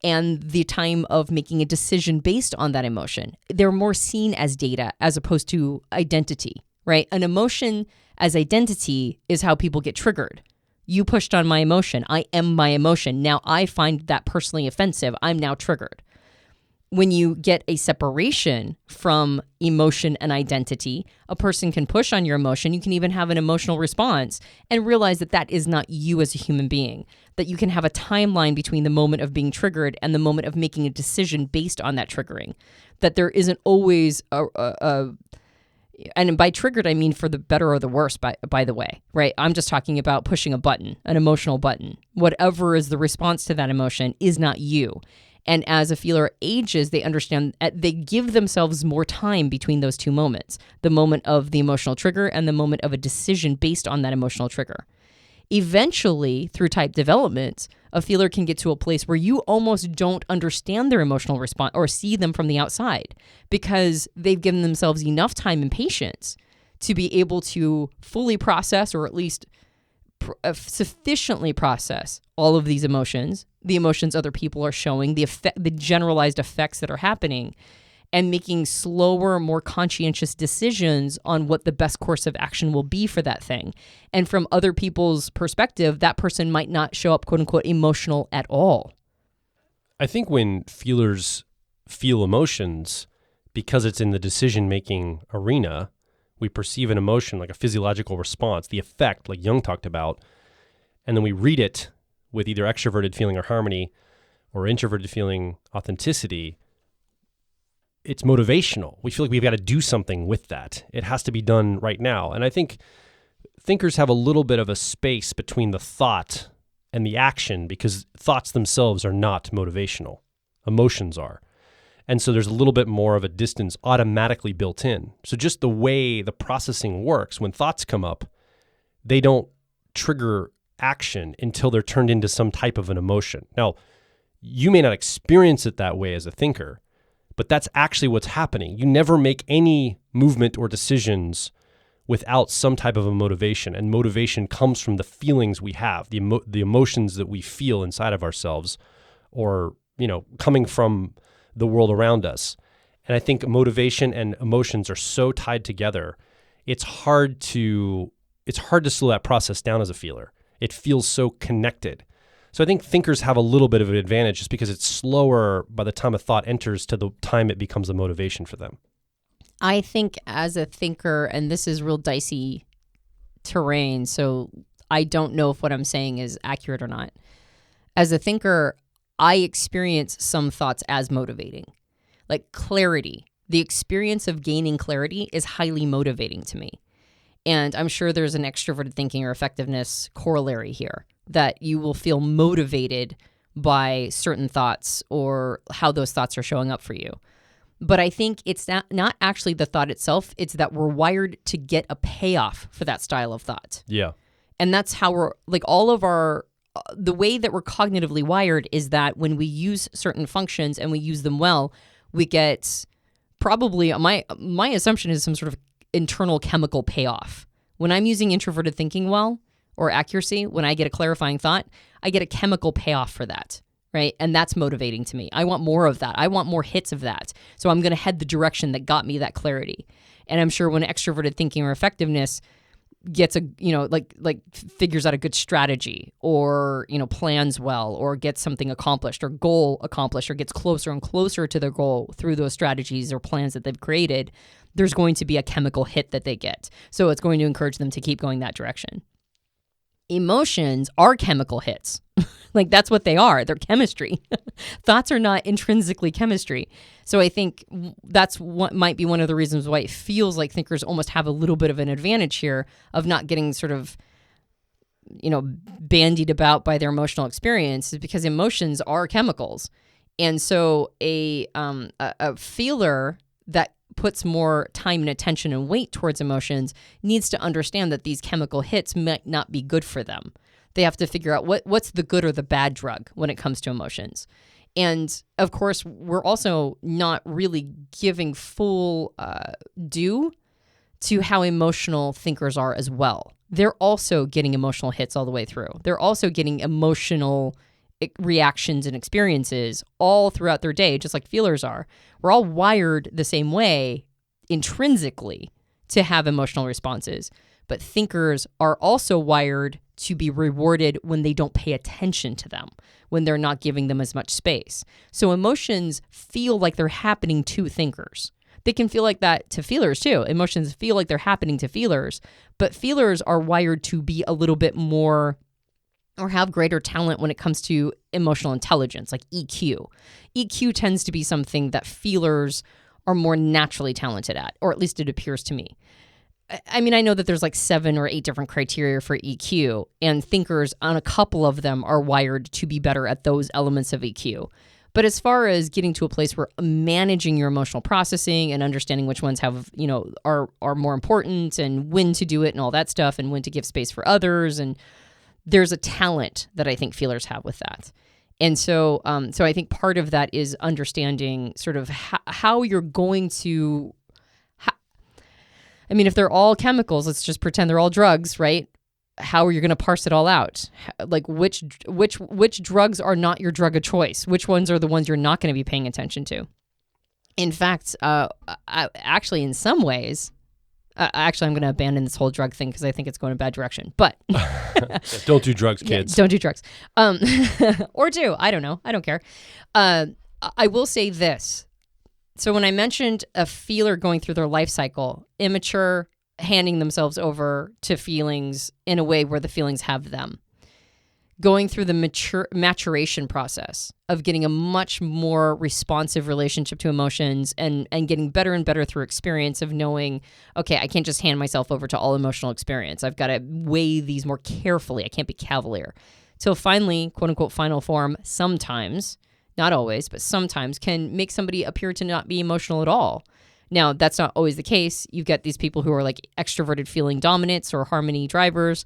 and the time of making a decision based on that emotion. They're more seen as data as opposed to identity, right? An emotion as identity is how people get triggered. You pushed on my emotion. I am my emotion. Now I find that personally offensive. I'm now triggered. When you get a separation from emotion and identity, a person can push on your emotion. You can even have an emotional response and realize that that is not you as a human being, that you can have a timeline between the moment of being triggered and the moment of making a decision based on that triggering, that there isn't always and by triggered, I mean for the better or the worse, by the way, right? I'm just talking about pushing a button, an emotional button. Whatever is the response to that emotion is not you. And as a feeler ages, they understand, they give themselves more time between those two moments, the moment of the emotional trigger and the moment of a decision based on that emotional trigger. Eventually, through type development, a feeler can get to a place where you almost don't understand their emotional response or see them from the outside because they've given themselves enough time and patience to be able to fully process, or at least sufficiently process, all of these emotions, the emotions other people are showing, the generalized effects that are happening, and making slower, more conscientious decisions on what the best course of action will be for that thing. And from other people's perspective, that person might not show up, quote unquote, emotional at all. I think when feelers feel emotions, because it's in the decision-making arena, we perceive an emotion like a physiological response, the effect, like Jung talked about, and then we read it with either extroverted feeling or harmony or introverted feeling authenticity. It's motivational. We feel like we've got to do something with that. It has to be done right now. And I think thinkers have a little bit of a space between the thought and the action because thoughts themselves are not motivational. Emotions are. And so there's a little bit more of a distance automatically built in. So just the way the processing works, when thoughts come up, they don't trigger action until they're turned into some type of an emotion. Now, you may not experience it that way as a thinker, but that's actually what's happening. You never make any movement or decisions without some type of a motivation. And motivation comes from the feelings we have, the emotions that we feel inside of ourselves or, coming from the world around us. And I think motivation and emotions are so tied together. It's hard to slow that process down as a feeler. It feels so connected. So I think thinkers have a little bit of an advantage just because it's slower by the time a thought enters to the time it becomes a motivation for them. I think as a thinker, and this is real dicey terrain, so I don't know if what I'm saying is accurate or not. As a thinker, I experience some thoughts as motivating. Like clarity. The experience of gaining clarity is highly motivating to me. And I'm sure there's an extroverted thinking or effectiveness corollary here, that you will feel motivated by certain thoughts or how those thoughts are showing up for you. But I think it's not actually the thought itself. It's that we're wired to get a payoff for that style of thought. Yeah. And that's how we're, like, all of our, the way that we're cognitively wired is that when we use certain functions and we use them well, we get probably, my assumption is some sort of internal chemical payoff. When I'm using introverted thinking well, or accuracy, when I get a clarifying thought, I get a chemical payoff for that, right? And that's motivating to me. I want more of that. I want more hits of that. So I'm going to head the direction that got me that clarity. And I'm sure when extroverted thinking or effectiveness gets a, like figures out a good strategy, or, plans well, or gets something accomplished or goal accomplished, or gets closer and closer to their goal through those strategies or plans that they've created, there's going to be a chemical hit that they get. So it's going to encourage them to keep going that direction. Emotions are chemical hits. Like, that's what they are. They're chemistry. Thoughts are not intrinsically chemistry. So I think that's what might be one of the reasons why it feels like thinkers almost have a little bit of an advantage here of not getting sort of, bandied about by their emotional experience, is because emotions are chemicals. And so a feeler that puts more time and attention and weight towards emotions needs to understand that these chemical hits might not be good for them. They have to figure out what's the good or the bad drug when it comes to emotions. And of course, we're also not really giving full due to how emotional thinkers are as well. They're also getting emotional hits all the way through. They're also getting emotional reactions and experiences all throughout their day, just like feelers are. We're all wired the same way intrinsically to have emotional responses, but thinkers are also wired to be rewarded when they don't pay attention to them, when they're not giving them as much space. So emotions feel like they're happening to thinkers. They can feel like that to feelers too. Emotions feel like they're happening to feelers, but feelers are wired to be a little bit more, or have greater talent when it comes to emotional intelligence, like EQ. EQ tends to be something that feelers are more naturally talented at, or at least it appears to me. I mean, I know that there's like 7 or 8 different criteria for EQ, and thinkers on a couple of them are wired to be better at those elements of EQ. But as far as getting to a place where managing your emotional processing and understanding which ones have, are more important, and when to do it and all that stuff, and when to give space for others, and there's a talent that I think feelers have with that. And so I think part of that is understanding sort of how you're going to, if they're all chemicals, let's just pretend they're all drugs, right? How are you going to parse it all out? Like which drugs are not your drug of choice? Which ones are the ones you're not going to be paying attention to? In fact, actually, in some ways, I'm going to abandon this whole drug thing because I think it's going in a bad direction. But don't do drugs, kids. Yeah, don't do drugs. Or do. I don't know. I don't care. I will say this. So when I mentioned a feeler going through their life cycle, immature, handing themselves over to feelings in a way where the feelings have them, going through the maturation process of getting a much more responsive relationship to emotions, and getting better and better through experience of knowing, okay, I can't just hand myself over to all emotional experience. I've got to weigh these more carefully. I can't be Cavalier. Till finally, quote unquote, final form, sometimes, not always, but sometimes can make somebody appear to not be emotional at all. Now, that's not always the case. You've got these people who are like extroverted feeling dominants or harmony drivers,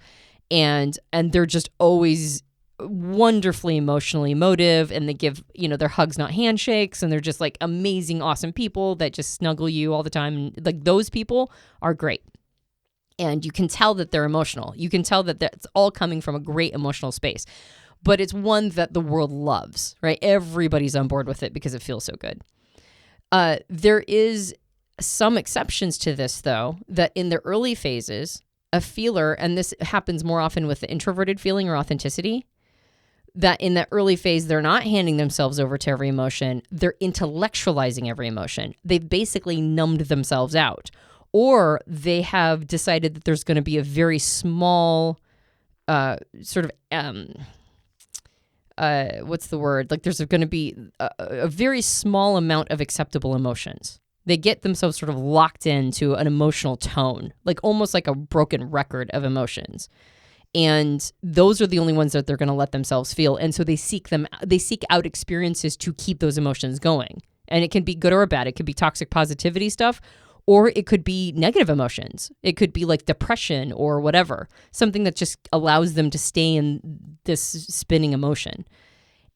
and they're just always wonderfully emotionally emotive, and they give, their hugs, not handshakes, and they're just like amazing, awesome people that just snuggle you all the time. And like, those people are great. And you can tell that they're emotional. You can tell that that's all coming from a great emotional space. But it's one that the world loves, right? Everybody's on board with it because it feels so good. There is some exceptions to this, though, that in the early phases, a feeler, and this happens more often with the introverted feeling or authenticity, that in the early phase, they're not handing themselves over to every emotion. They're intellectualizing every emotion. They've basically numbed themselves out. Or they have decided that there's going to be a very small sort of... what's the word? Like, there's going to be a very small amount of acceptable emotions. They get themselves sort of locked into an emotional tone, like almost like a broken record of emotions. And those are the only ones that they're going to let themselves feel. And so they seek out experiences to keep those emotions going. And it can be good or bad. It could be toxic positivity stuff, or it could be negative emotions. It could be like depression or whatever, something that just allows them to stay in this spinning emotion.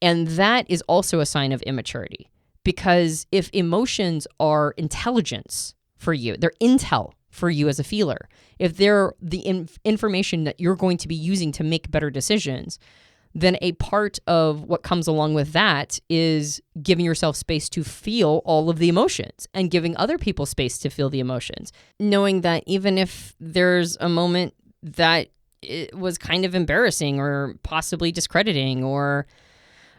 And that is also a sign of immaturity, because if emotions are intelligence for you, they're intel for you as a feeler, if they're the information that you're going to be using to make better decisions, then a part of what comes along with that is giving yourself space to feel all of the emotions and giving other people space to feel the emotions. Knowing that even if there's a moment that it was kind of embarrassing or possibly discrediting, or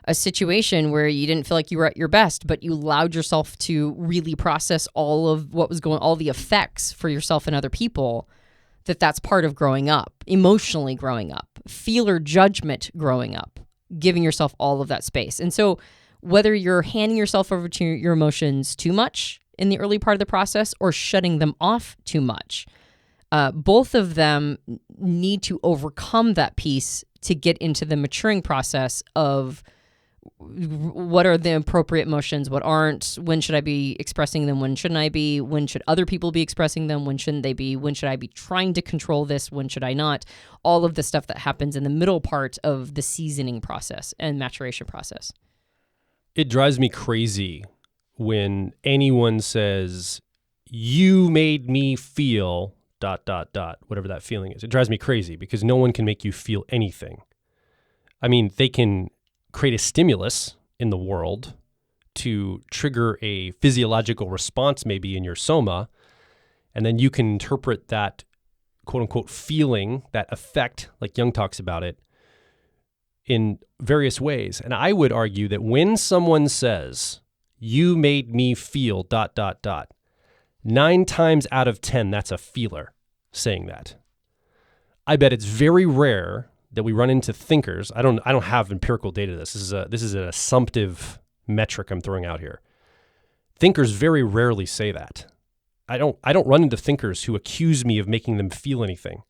a situation where you didn't feel like you were at your best, but you allowed yourself to really process all of what was going, all the effects for yourself and other people, that's part of growing up, emotionally growing up, feeler judgment growing up, giving yourself all of that space. And so whether you're handing yourself over to your emotions too much in the early part of the process or shutting them off too much, both of them need to overcome that piece to get into the maturing process of what are the appropriate emotions, what aren't, when should I be expressing them, when shouldn't I be, when should other people be expressing them, when shouldn't they be, when should I be trying to control this, when should I not, all of the stuff that happens in the middle part of the seasoning process and maturation process. It drives me crazy when anyone says, you made me feel ... whatever that feeling is. It drives me crazy because no one can make you feel anything. I mean, they can create a stimulus in the world to trigger a physiological response maybe in your soma, and then you can interpret that quote-unquote feeling, that effect, like Jung talks about it, in various ways. And I would argue that when someone says, you made me feel ... 9 times out of 10, that's a feeler saying that. I bet it's very rare that we run into thinkers. I don't have empirical data to this. This is an assumptive metric I'm throwing out here. Thinkers very rarely say that. I don't run into thinkers who accuse me of making them feel anything.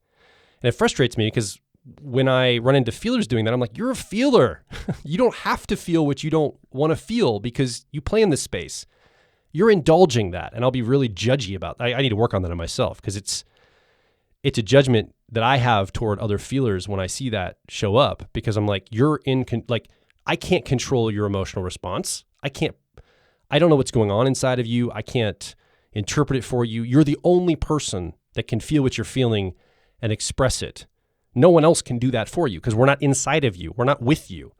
And it frustrates me because when I run into feelers doing that, I'm like, you're a feeler. You don't have to feel what you don't want to feel because you play in this space. You're indulging that. And I'll be really judgy about that. I need to work on that on myself because it's a judgment that I have toward other feelers when I see that show up, because I'm like, I can't control your emotional response. I don't know what's going on inside of you. I can't interpret it for you. You're the only person that can feel what you're feeling and express it. No one else can do that for you because we're not inside of you. We're not with you.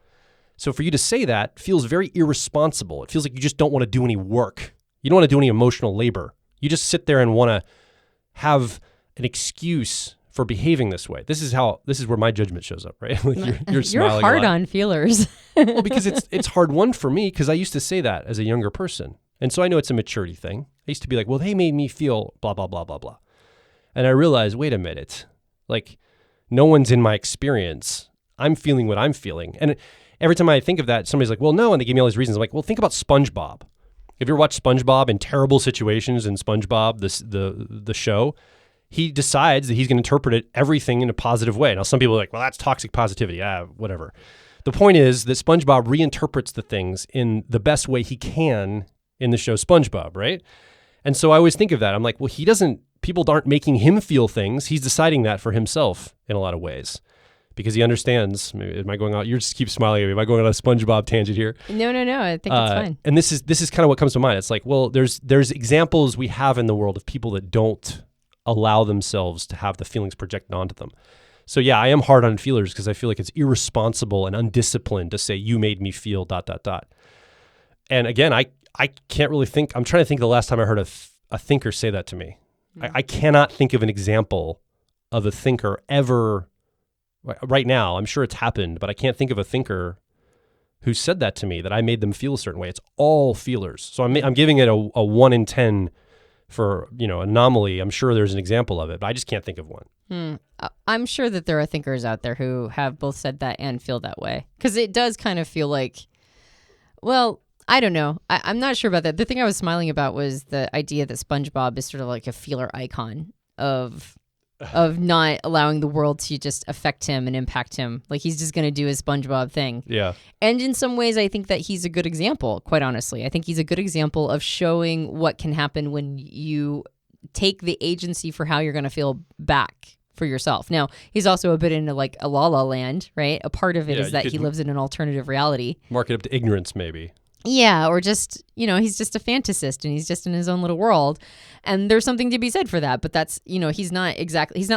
So for you to say that feels very irresponsible. It feels like you just don't want to do any work. You don't want to do any emotional labor. You just sit there and want to have an excuse for behaving this way. This is where my judgment shows up, right? Like you're smiling. You're hard on feelers. Well, because it's hard one for me because I used to say that as a younger person. And so I know it's a maturity thing. I used to be like, well, they made me feel blah, blah, blah, blah, blah. And I realized, wait a minute, like no one's in my experience. I'm feeling what I'm feeling. And every time I think of that, somebody's like, well, no. And they give me all these reasons. I'm like, well, think about SpongeBob. If you ever watched SpongeBob in terrible situations in SpongeBob, the show, he decides that he's going to interpret everything in a positive way. Now, some people are like, well, that's toxic positivity. Whatever. The point is that SpongeBob reinterprets the things in the best way he can in the show SpongeBob, right? And so I always think of that. I'm like, well, people aren't making him feel things. He's deciding that for himself in a lot of ways because he understands. Am I going out? You just keep smiling at me. Am I going on a SpongeBob tangent here? No. I think it's fine. And this is kind of what comes to mind. It's like, well, there's examples we have in the world of people that don't allow themselves to have the feelings projected onto them. So yeah, I am hard on feelers because I feel like it's irresponsible and undisciplined to say you made me feel ... And again, I can't really think. I'm trying to think of the last time I heard a thinker say that to me. I cannot think of an example of a thinker ever right now. I'm sure it's happened, but I can't think of a thinker who said that to me, that I made them feel a certain way. It's all feelers. So I'm giving it a 1 in 10 for, anomaly. I'm sure there's an example of it, but I just can't think of one. I'm sure that there are thinkers out there who have both said that and feel that way. Because it does kind of feel like, well, I don't know. I'm not sure about that. The thing I was smiling about was the idea that SpongeBob is sort of like a feeler icon of of not allowing the world to just affect him and impact him. Like he's just going to do his SpongeBob thing. Yeah. And in some ways, I think that he's a good example, quite honestly. I think he's a good example of showing what can happen when you take the agency for how you're going to feel back for yourself. Now, he's also a bit into like a la la land, right? A part of it is that he lives in an alternative reality. Mark it up to ignorance, maybe. Yeah, or just, he's just a fantasist and he's just in his own little world. And there's something to be said for that. But that's, he's not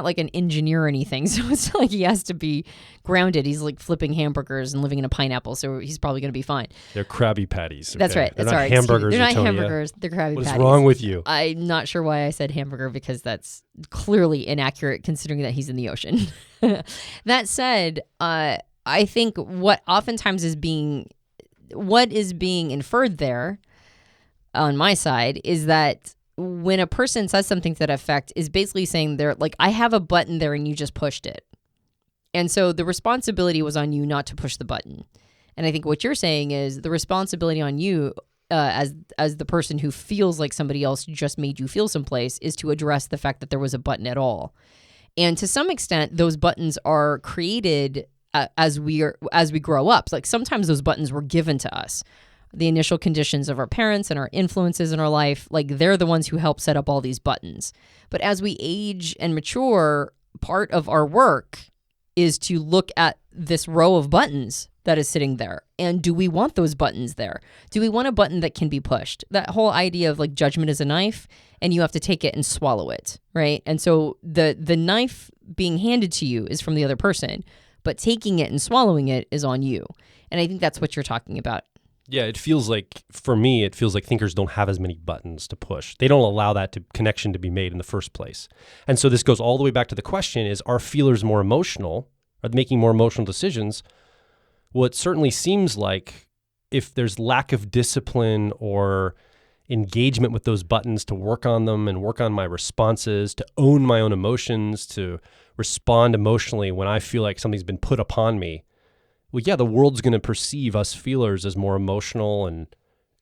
like an engineer or anything. So it's not like he has to be grounded. He's like flipping hamburgers and living in a pineapple. So he's probably going to be fine. They're Krabby Patties. Okay? That's right. They're that's not right. hamburgers. They're not Antonia. hamburgers. They're Krabby Patties. What's wrong with you? I'm not sure why I said hamburger because that's clearly inaccurate considering that he's in the ocean. That said, I think what is being inferred there on my side is that when a person says something to that effect is basically saying they're like, I have a button there and you just pushed it. And so the responsibility was on you not to push the button. And I think what you're saying is the responsibility on you as the person who feels like somebody else just made you feel someplace is to address the fact that there was a button at all. And to some extent, those buttons are created as we grow up. Like sometimes those buttons were given to us. The initial conditions of our parents and our influences in our life, like they're the ones who help set up all these buttons. But as we age and mature, part of our work is to look at this row of buttons that is sitting there. And do we want those buttons there? Do we want a button that can be pushed? That whole idea of like judgment is a knife and you have to take it and swallow it, right? And so the knife being handed to you is from the other person, but taking it and swallowing it is on you. And I think that's what you're talking about. Yeah, for me, it feels like thinkers don't have as many buttons to push. They don't allow that connection to be made in the first place. And so this goes all the way back to the question is, are feelers more emotional? Are they making more emotional decisions? Well, it certainly seems like if there's lack of discipline or engagement with those buttons to work on them and work on my responses, to own my own emotions, to respond emotionally when I feel like something's been put upon me, well, yeah, the world's going to perceive us feelers as more emotional and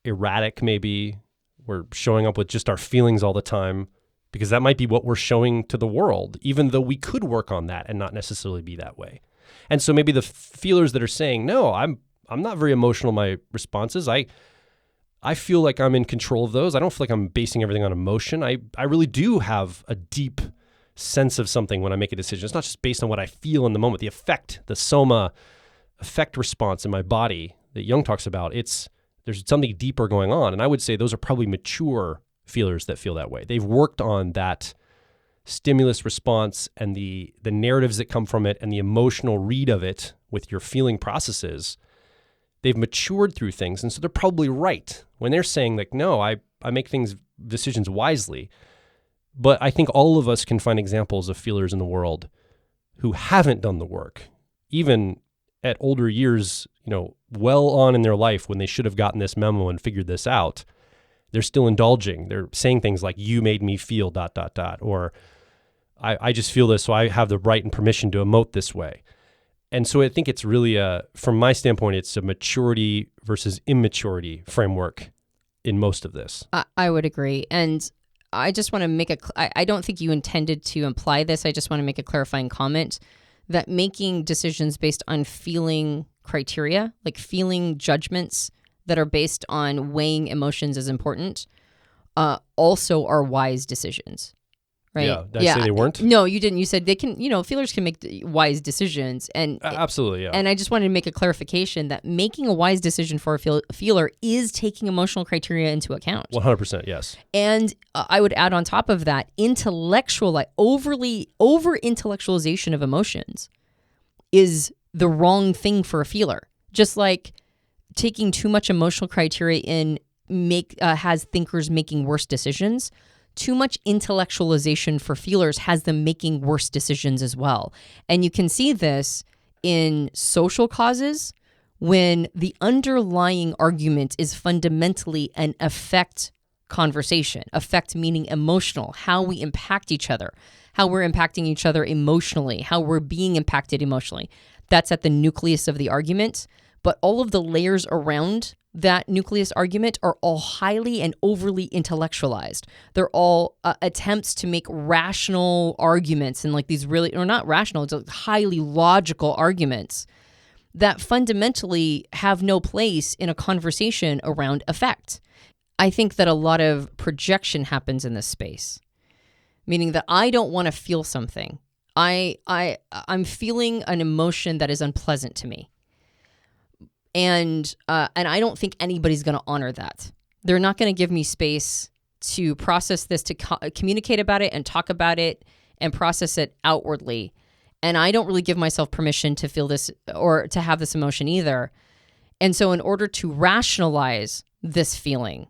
erratic, maybe. We're showing up with just our feelings all the time because that might be what we're showing to the world, even though we could work on that and not necessarily be that way. And so maybe the feelers that are saying, no, I'm not very emotional in my responses. I feel like I'm in control of those. I don't feel like I'm basing everything on emotion. I really do have a deep sense of something when I make a decision. It's not just based on what I feel in the moment, the effect, the soma effect response in my body that Jung talks about. There's something deeper going on. And I would say those are probably mature feelers that feel that way. They've worked on that stimulus response and the narratives that come from it and the emotional read of it with your feeling processes. They've matured through things. And so they're probably right when they're saying like, no, I make decisions wisely. But I think all of us can find examples of feelers in the world who haven't done the work, even at older years, well on in their life when they should have gotten this memo and figured this out. They're still indulging. They're saying things like, you made me feel ... or I just feel this, so I have the right and permission to emote this way. And so I think it's really from my standpoint, it's a maturity versus immaturity framework in most of this. I would agree. And I just want to I don't think you intended to imply this. I just want to make a clarifying comment that making decisions based on feeling criteria, like feeling judgments that are based on weighing emotions as important, also are wise decisions. Right? Yeah. Did I say they weren't? No, you didn't. You said they can, feelers can make wise decisions. And absolutely, yeah. And I just wanted to make a clarification that making a wise decision for a feeler is taking emotional criteria into account. 100%, yes. And I would add on top of that, over-intellectualization of emotions is the wrong thing for a feeler. Just like taking too much emotional criteria in has thinkers making worse decisions. Too much intellectualization for feelers has them making worse decisions as well. And you can see this in social causes when the underlying argument is fundamentally an affect conversation. Affect meaning emotional, how we impact each other, how we're impacting each other emotionally, how we're being impacted emotionally. That's at the nucleus of the argument. but all of the layers around that nucleus argument are all highly and overly intellectualized. They're all attempts to make rational arguments and like these really, or not rational, it's like highly logical arguments that fundamentally have no place in a conversation around effect. I think that a lot of projection happens in this space, meaning that I don't want to feel something. I'm feeling an emotion that is unpleasant to me. And I don't think anybody's going to honor that. They're not going to give me space to process this, to communicate about it and talk about it and process it outwardly. And I don't really give myself permission to feel this or to have this emotion either. And so in order to rationalize this feeling,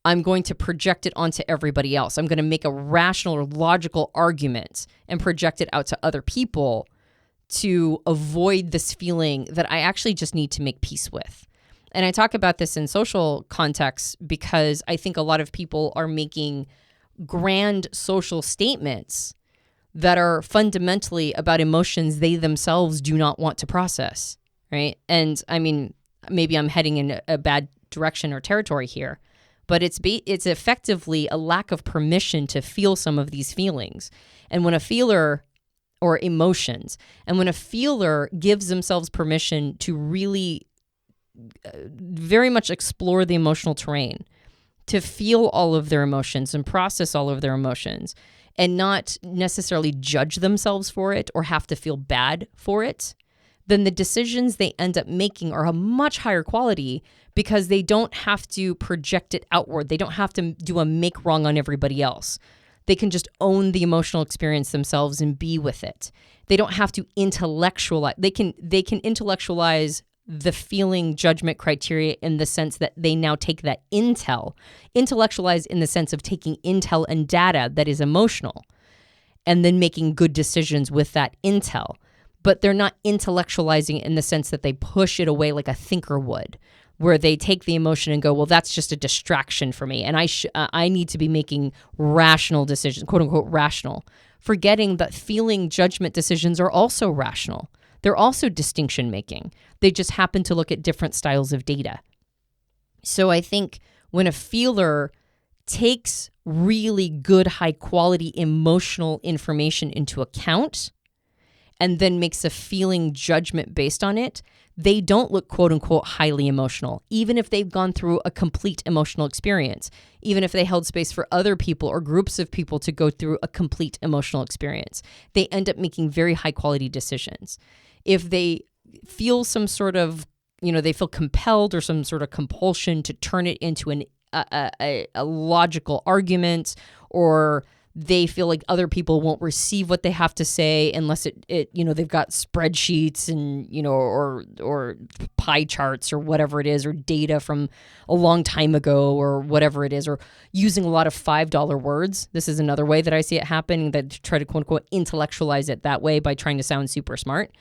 I'm going to project it onto everybody else. I'm going to make a rational or logical argument and project it out to other people to avoid this feeling that I actually just need to make peace with. And I talk about this in social contexts because I think a lot of people are making grand social statements that are fundamentally about emotions they themselves do not want to process, right? And I mean, maybe I'm heading in a bad direction or territory here, but it's effectively a lack of permission to feel some of these feelings. And when a feeler or emotions, and when a feeler gives themselves permission to really very much explore the emotional terrain, to feel all of their emotions and process all of their emotions, and not necessarily judge themselves for it or have to feel bad for it, then the decisions they end up making are a much higher quality because they don't have to project it outward. They don't have to do a make wrong on everybody else. They can just own the emotional experience themselves and be with it. They don't have to intellectualize. They can intellectualize the feeling judgment criteria in the sense that they now take that intellectualize in the sense of taking intel and data that is emotional and then making good decisions with that intel. But they're not intellectualizing in the sense that they push it away like a thinker would, where they take the emotion and go, well, that's just a distraction for me. And I need to be making rational decisions, quote unquote, rational, forgetting that feeling judgment decisions are also rational. They're also distinction making. They just happen to look at different styles of data. So I think when a feeler takes really good, high quality emotional information into account and then makes a feeling judgment based on it, they don't look quote unquote highly emotional, even if they've gone through a complete emotional experience, even if they held space for other people or groups of people to go through a complete emotional experience. They end up making very high quality decisions. If they feel some sort of, they feel compelled or some sort of compulsion to turn it into a logical argument, or they feel like other people won't receive what they have to say unless they've got spreadsheets and, or pie charts or whatever it is, or data from a long time ago or whatever it is, or using a lot of $5 words. This is another way that I see it happening, that try to quote unquote intellectualize it that way by trying to sound super smart.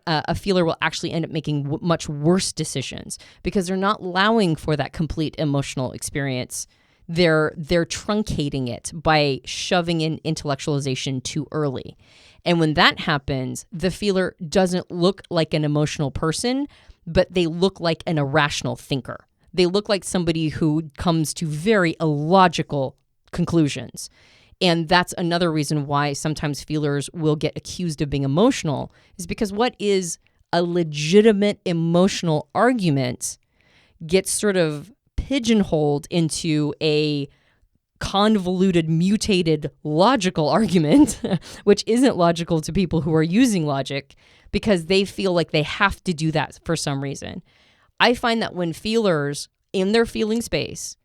A feeler will actually end up making much worse decisions because they're not allowing for that complete emotional experience. They're truncating it by shoving in intellectualization too early. And when that happens, the feeler doesn't look like an emotional person, but they look like an irrational thinker. They look like somebody who comes to very illogical conclusions. And that's another reason why sometimes feelers will get accused of being emotional, is because what is a legitimate emotional argument gets sort of pigeonholed into a convoluted, mutated logical argument, which isn't logical to people who are using logic because they feel like they have to do that for some reason. I find that when feelers in their feeling space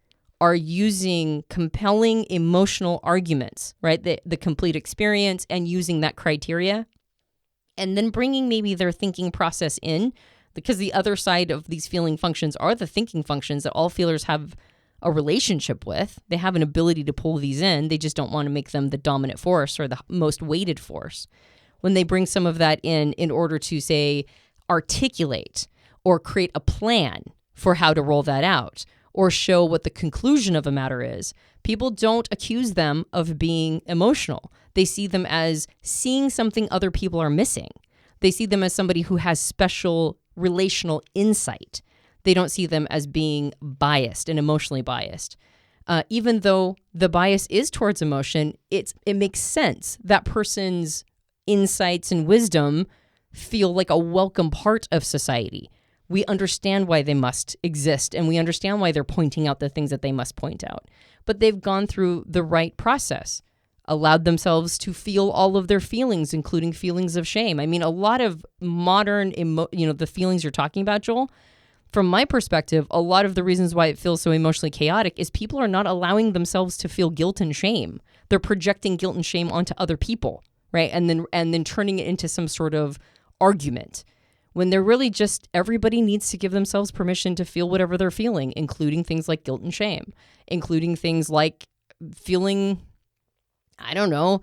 are using compelling emotional arguments, right, the complete experience, and using that criteria, and then bringing maybe their thinking process in, because the other side of these feeling functions are the thinking functions that all feelers have a relationship with. They have an ability to pull these in. They just don't want to make them the dominant force or the most weighted force. When they bring some of that in order to, say, articulate or create a plan for how to roll that out or show what the conclusion of a matter is, people don't accuse them of being emotional. They see them as seeing something other people are missing. They see them as somebody who has special relational insight. They don't see them as being biased and emotionally biased. Even though the bias is towards emotion, it makes sense. That person's insights and wisdom feel like a welcome part of society. We understand why they must exist, and we understand why they're pointing out the things that they must point out. But they've gone through the right process, allowed themselves to feel all of their feelings, including feelings of shame. I mean, a lot of modern, the feelings you're talking about, Joel, from my perspective, a lot of the reasons why it feels so emotionally chaotic is people are not allowing themselves to feel guilt and shame. They're projecting guilt and shame onto other people, right? And then turning it into some sort of argument, when they're really just, everybody needs to give themselves permission to feel whatever they're feeling, including things like guilt and shame, including things like feeling, I don't know,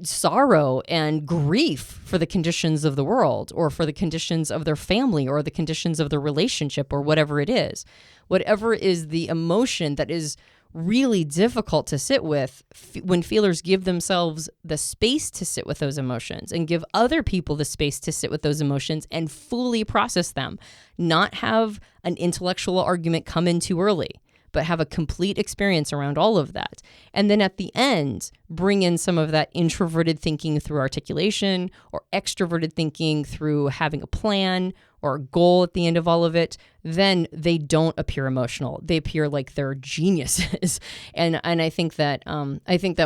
sorrow and grief for the conditions of the world, or for the conditions of their family, or the conditions of their relationship, or whatever it is. Whatever is the emotion that is really difficult to sit with, when feelers give themselves the space to sit with those emotions and give other people the space to sit with those emotions and fully process them, not have an intellectual argument come in too early, but have a complete experience around all of that. And then at the end, bring in some of that introverted thinking through articulation, or extroverted thinking through having a plan or a goal at the end of all of it. Then they don't appear emotional. They appear like they're geniuses. and I think that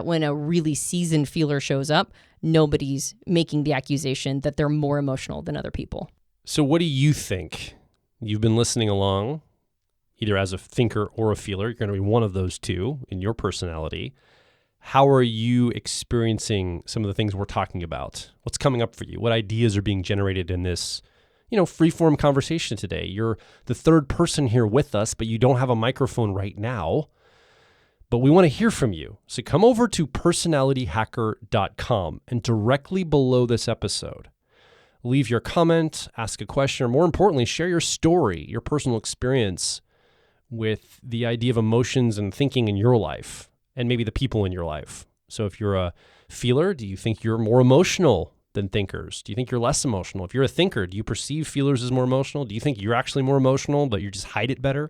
when a really seasoned feeler shows up, nobody's making the accusation that they're more emotional than other people. So what do you think? You've been listening along, either as a thinker or a feeler. You're going to be one of those two in your personality. How are you experiencing some of the things we're talking about? What's coming up for you? What ideas are being generated in this, free-form conversation today? You're the third person here with us, but you don't have a microphone right now. But we want to hear from you. So come over to personalityhacker.com, and directly below this episode, leave your comment, ask a question, or more importantly, share your story, your personal experience with the idea of emotions and thinking in your life, and maybe the people in your life. So if you're a feeler, do you think you're more emotional than thinkers? Do you think you're less emotional? If you're a thinker, do you perceive feelers as more emotional? Do you think you're actually more emotional, but you just hide it better?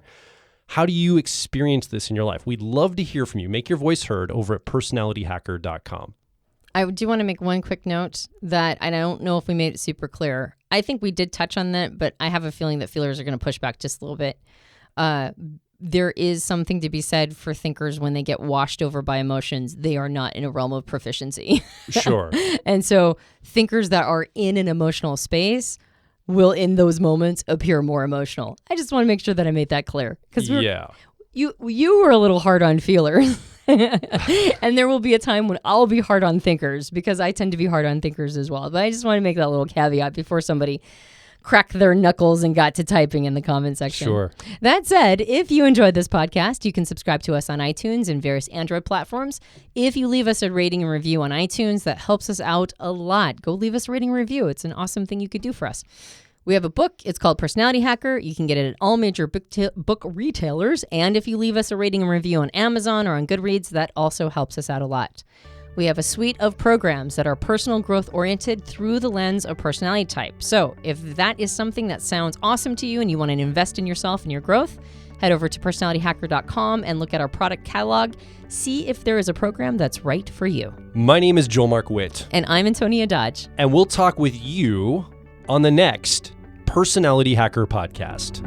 How do you experience this in your life? We'd love to hear from you. Make your voice heard over at personalityhacker.com. I do want to make one quick note that I don't know if we made it super clear. I think we did touch on that, but I have a feeling that feelers are going to push back just a little bit. There is something to be said for thinkers when they get washed over by emotions. They are not in a realm of proficiency. Sure. And so thinkers that are in an emotional space will, in those moments, appear more emotional. I just want to make sure that I made that clear. Because you were a little hard on feelers. And there will be a time when I'll be hard on thinkers, because I tend to be hard on thinkers as well. But I just want to make that little caveat before somebody cracked their knuckles and got to typing in the comment section. Sure. That said, if you enjoyed this podcast, you can subscribe to us on iTunes and various Android platforms. If you leave us a rating and review on iTunes, that helps us out a lot. Go leave us a rating and review. It's an awesome thing you could do for us. We have a book. It's called Personality Hacker. You can get it at all major book retailers. And if you leave us a rating and review on Amazon or on Goodreads, that also helps us out a lot. We have a suite of programs that are personal growth oriented through the lens of personality type. So if that is something that sounds awesome to you and you want to invest in yourself and your growth, head over to personalityhacker.com and look at our product catalog. See if there is a program that's right for you. My name is Joel Mark Witt. And I'm Antonia Dodge. And we'll talk with you on the next Personality Hacker podcast.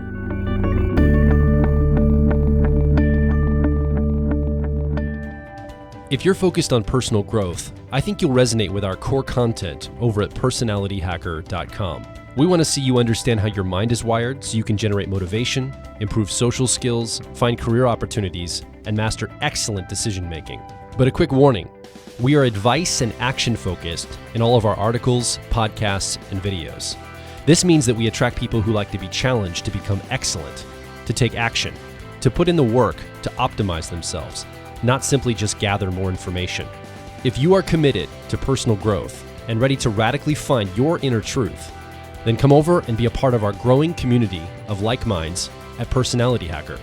If you're focused on personal growth, I think you'll resonate with our core content over at personalityhacker.com. We want to see you understand how your mind is wired so you can generate motivation, improve social skills, find career opportunities, and master excellent decision making. But a quick warning, we are advice and action focused in all of our articles, podcasts, and videos. This means that we attract people who like to be challenged to become excellent, to take action, to put in the work to optimize themselves, not simply just gather more information. If you are committed to personal growth and ready to radically find your inner truth, then come over and be a part of our growing community of like minds at Personality Hacker.